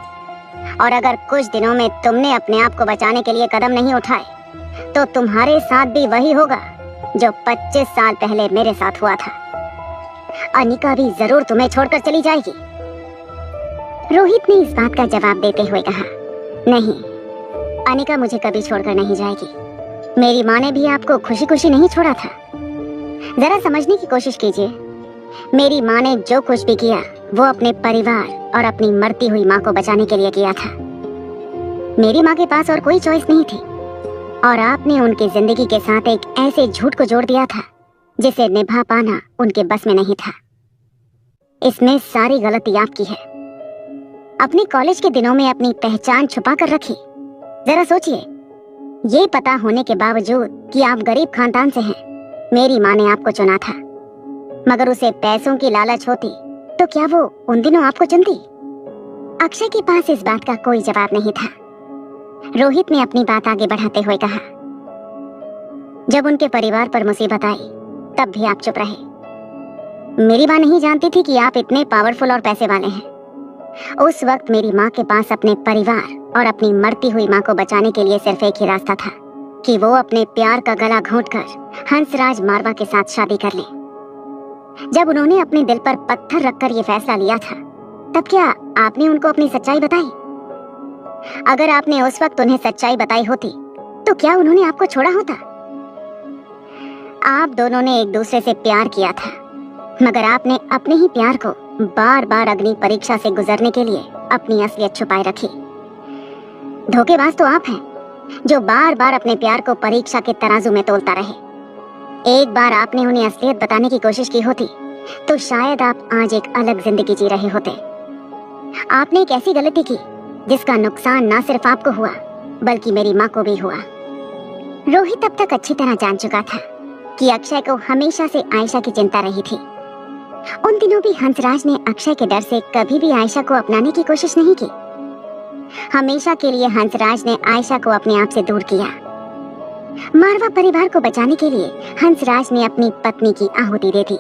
S2: और अगर कुछ दिनों में तुमने अपने आप को बचाने के लिए कदम नहीं उठाए तो तुम्हारे साथ भी वही होगा जो 25 साल पहले मेरे साथ हुआ था। अनिका भी जरूर तुम्हें छोड़कर चली जाएगी। रोहित ने इस बात का जवाब देते हुए कहा, नहीं, अनिका मुझे कभी छोड़कर नहीं जाएगी। मेरी माँ ने भी आपको खुशी खुशी नहीं छोड़ा था। जरा समझने की कोशिश कीजिए, मेरी माँ ने जो कुछ भी किया वो अपने परिवार और अपनी मरती हुई माँ को बचाने के लिए किया था। मेरी माँ के पास और कोई चॉइस नहीं थी, और आपने उनकी जिंदगी के साथ एक ऐसे झूठ को जोड़ दिया था जिसे निभा पाना उनके बस में नहीं था। इसमें सारी गलती आपकी है। अपने कॉलेज के दिनों में अपनी पहचान छुपा कर रखी। जरा सोचिए, ये पता होने के बावजूद कि आप गरीब खानदान से हैं, मेरी माँ ने आपको चुना था। मगर उसे पैसों की लालच होती तो क्या वो उन दिनों आपको चुनती? अक्षय के पास इस बात का कोई जवाब नहीं था। रोहित ने अपनी बात आगे बढ़ाते हुए कहा, जब उनके परिवार पर मुसीबत आई तब भी आप चुप रहे। मेरी माँ नहीं जानती थी कि आप इतने पावरफुल और पैसे वाले हैं। उस वक्त मेरी माँ के पास अपने परिवार और अपनी मरती हुई माँ को बचाने के लिए सिर्फ एक ही रास्ता था कि वो अपने प्यार का गला घोंटकर हंसराज मारवा के साथ शादी कर ले। जब उन्होंने अपने दिल पर पत्थर रखकर ये फैसला लिया था, तब क्या आपने उनको अपनी सच्चाई बताई? अगर आपने उस वक्त उन्हें सच्चाई बताई होती तो क्या उन्होंने आपको छोड़ा होता? आप दोनों ने एक दूसरे से प्यार किया था, मगर आपने अपने ही प्यार को बार बार अग्नि परीक्षा से गुजरने के लिए अपनी असलियत छुपाए रखी। धोखेबाज तो आप हैं, जो बार बार अपने प्यार को परीक्षा के तराजू में तोलता रहे। एक बार आपने उन्हें असलियत बताने की कोशिश की होती तो शायद आप आज एक अलग जिंदगी जी रहे होते। आपने एक ऐसी गलती की जिसका नुकसान ना सिर्फ आपको हुआ बल्कि मेरी माँ को भी हुआ। रोहित अब तक अच्छी तरह जान चुका था कि अक्षय को हमेशा से आयशा की चिंता रही थी। उन दिनों भी हंसराज ने अक्षय के डर से कभी भी आयशा को अपनाने की कोशिश नहीं की। हमेशा के लिए हंसराज ने आयशा को अपने आप से दूर किया। मारवा परिवार को बचाने के लिए हंसराज ने अपनी पत्नी की आहुति दे दी।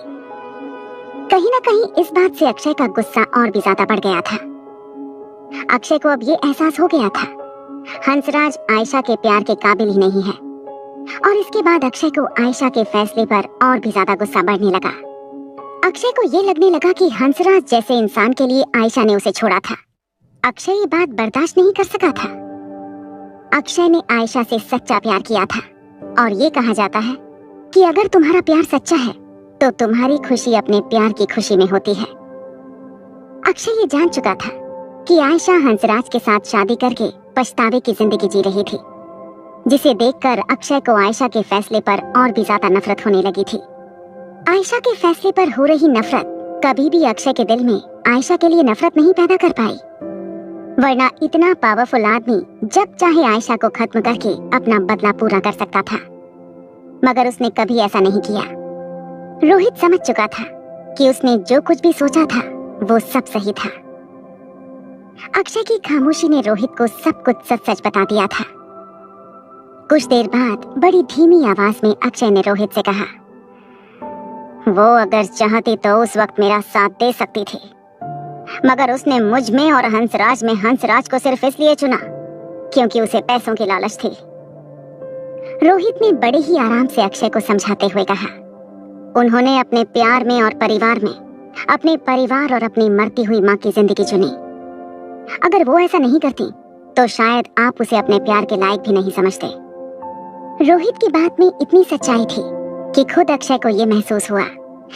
S2: कहीं ना कहीं इस बात से अक्षय का गुस्सा और भी ज्यादा बढ़ गया था। अक्षय को अब ये एहसास हो गया था, हंसराज आयशा के प्यार के काबिल ही नहीं है। और इसके बाद अक्षय को आयशा के फैसले पर और भी ज्यादा गुस्सा बढ़ने लगा। अक्षय को ये लगने लगा कि हंसराज जैसे इंसान के लिए आयशा ने उसे छोड़ा था। अक्षय ये बात बर्दाश्त नहीं कर सका था। अक्षय ने आयशा से सच्चा प्यार किया था और ये कहा जाता है कि अगर तुम्हारा प्यार सच्चा है तो तुम्हारी खुशी अपने प्यार की खुशी में होती है। अक्षय ये जान चुका था कि आयशा हंसराज के साथ शादी करके पछतावे की जिंदगी जी रही थी, जिसे देखकर अक्षय को आयशा के फैसले पर और भी ज्यादा नफरत होने लगी थी। आयशा के फैसले पर हो रही नफरत कभी भी अक्षय के दिल में आयशा के लिए नफरत नहीं पैदा कर पाई, वरना इतना पावरफुल आदमी जब चाहे आयशा को खत्म करके अपना बदला पूरा कर सकता था। मगर उसने कभी ऐसा नहीं किया। रोहित समझ चुका था कि उसने जो कुछ भी सोचा था वो सब सही था। अक्षय की खामोशी ने रोहित को सब कुछ सच सच बता दिया था। कुछ देर बाद बड़ी धीमी आवाज में अक्षय ने रोहित से कहा, वो अगर चाहती तो उस वक्त मेरा साथ दे सकती थी, मगर उसने मुझ में और हंसराज में हंसराज को सिर्फ इसलिए चुना क्योंकि उसे पैसों की लालच थी। रोहित ने बड़े ही आराम से अक्षय को समझाते हुए कहा, उन्होंने अपने प्यार में और परिवार में अपने परिवार और अपनी मरती हुई माँ की जिंदगी चुनी। अगर वो ऐसा नहीं करती तो शायद आप उसे अपने प्यार के लायक भी नहीं समझते। रोहित की बात में इतनी सच्चाई थी कि खुद अक्षय को ये महसूस हुआ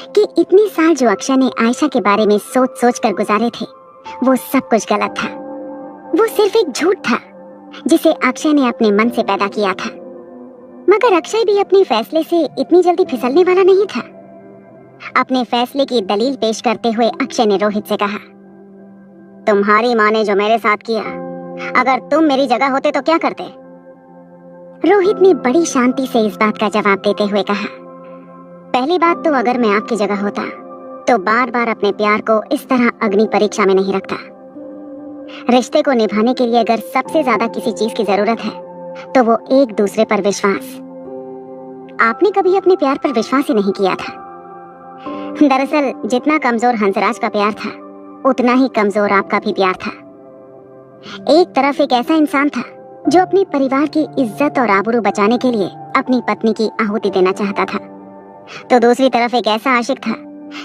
S2: कि इतने साल जो अक्षय ने आयशा के बारे में सोच सोच कर गुजारे थे वो सब कुछ गलत था। वो सिर्फ एक झूठ था जिसे अक्षय ने अपने मन से पैदा किया था। मगर अक्षय भी अपने फैसले से इतनी जल्दी फिसलने वाला नहीं था। अपने फैसले की दलील पेश करते हुए अक्षय ने रोहित से कहा, तुम्हारी माँ ने जो मेरे साथ किया, अगर तुम मेरी जगह होते तो क्या करते? रोहित ने बड़ी शांति से इस बात का जवाब देते हुए कहा, पहली बात तो अगर मैं आपकी जगह होता तो बार बार अपने प्यार को इस तरह अग्नि परीक्षा में नहीं रखता। रिश्ते को निभाने के लिए अगर सबसे ज्यादा किसी चीज की जरूरत है तो वो एक दूसरे पर विश्वास। आपने कभी अपने प्यार पर विश्वास ही नहीं किया था। दरअसल जितना कमजोर हंसराज का प्यार था उतना ही कमजोर आपका भी प्यार था। एक तरफ एक ऐसा इंसान था जो अपने परिवार की इज्जत और आबरू बचाने के लिए अपनी पत्नी की आहुति देना चाहता था, तो दूसरी तरफ एक ऐसा आशिक था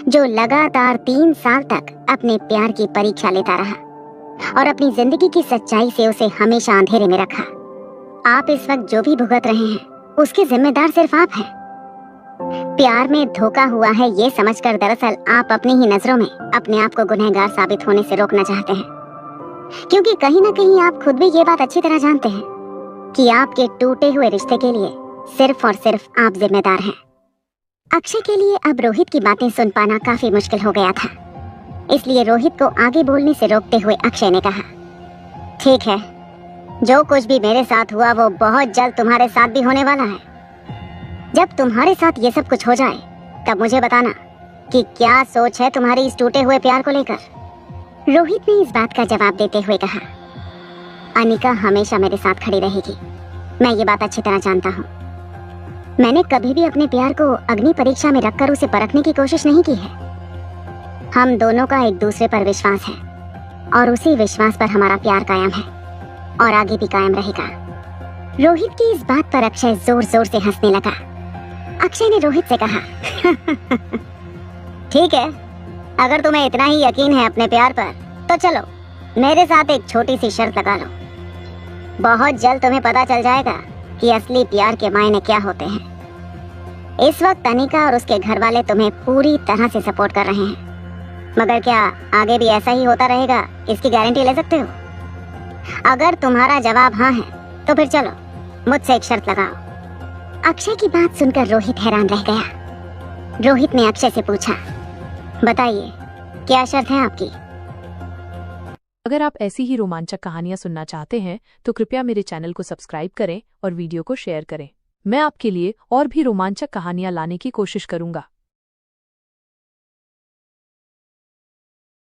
S2: जो लगातार 3 साल तक अपने प्यार की परीक्षा लेता रहा और अपनी जिंदगी की सच्चाई से उसे हमेशा अंधेरे में रखा। आप इस वक्त जो भी भुगत रहे हैं उसके जिम्मेदार सिर्फ आप हैं। प्यार में धोखा हुआ है ये समझकर दरअसल आप अपनी ही नजरों में अपने आप को गुनहगार साबित होने से रोकना चाहते हैं, क्योंकि कहीं ना कहीं आप खुद भी ये बात अच्छी तरह जानते हैं कि आपके टूटे हुए रिश्ते के लिए सिर्फ और सिर्फ आप जिम्मेदार हैं। अक्षय के लिए अब रोहित की बातें सुन पाना काफी मुश्किल हो गया था, इसलिए रोहित को आगे बोलने से रोकते हुए अक्षय ने कहा, ठीक है, जो कुछ भी मेरे साथ हुआ वो बहुत जल्द तुम्हारे साथ भी होने वाला है। जब तुम्हारे साथ ये सब कुछ हो जाए तब मुझे बताना कि क्या सोच है तुम्हारी इस टूटे हुए प्यार को लेकर। रोहित ने इस बात का जवाब देते हुए कहा, अनिका हमेशा मेरे साथ खड़ी रहेगी। मैं ये बात अच्छी तरह जानता हूँ। मैंने कभी भी अपने प्यार को अग्नि परीक्षा में रखकर उसे परखने की कोशिश नहीं की है। हम दोनों का एक दूसरे पर विश्वास है और उसी विश्वास पर हमारा प्यार कायम है और आगे भी कायम रहेगा। रोहित की इस बात पर अक्षय जोर जोर से हंसने लगा। अक्षय ने रोहित से कहा, ठीक है, अगर तुम्हें इतना ही यकीन है अपने प्यार पर तो चलो मेरे साथ एक छोटी सी शर्त लगा लो। बहुत जल्द तुम्हें पता चल जाएगा कि असली प्यार के मायने क्या होते हैं। इस वक्त अनिका और उसके घर वाले तुम्हें पूरी तरह से सपोर्ट कर रहे हैं, मगर क्या आगे भी ऐसा ही होता रहेगा, इसकी गारंटी ले सकते हो? अगर तुम्हारा जवाब हाँ है तो फिर चलो मुझसे एक शर्त लगाओ। अक्षय की बात सुनकर रोहित हैरान रह गया। रोहित ने अक्षय से पूछा, बताइए क्या शर्त है आपकी?
S1: अगर आप ऐसी ही रोमांचक कहानियां सुनना चाहते हैं तो कृपया मेरे चैनल को सब्सक्राइब करें और वीडियो को शेयर करें। मैं आपके लिए और भी रोमांचक कहानियां लाने की कोशिश करूंगा।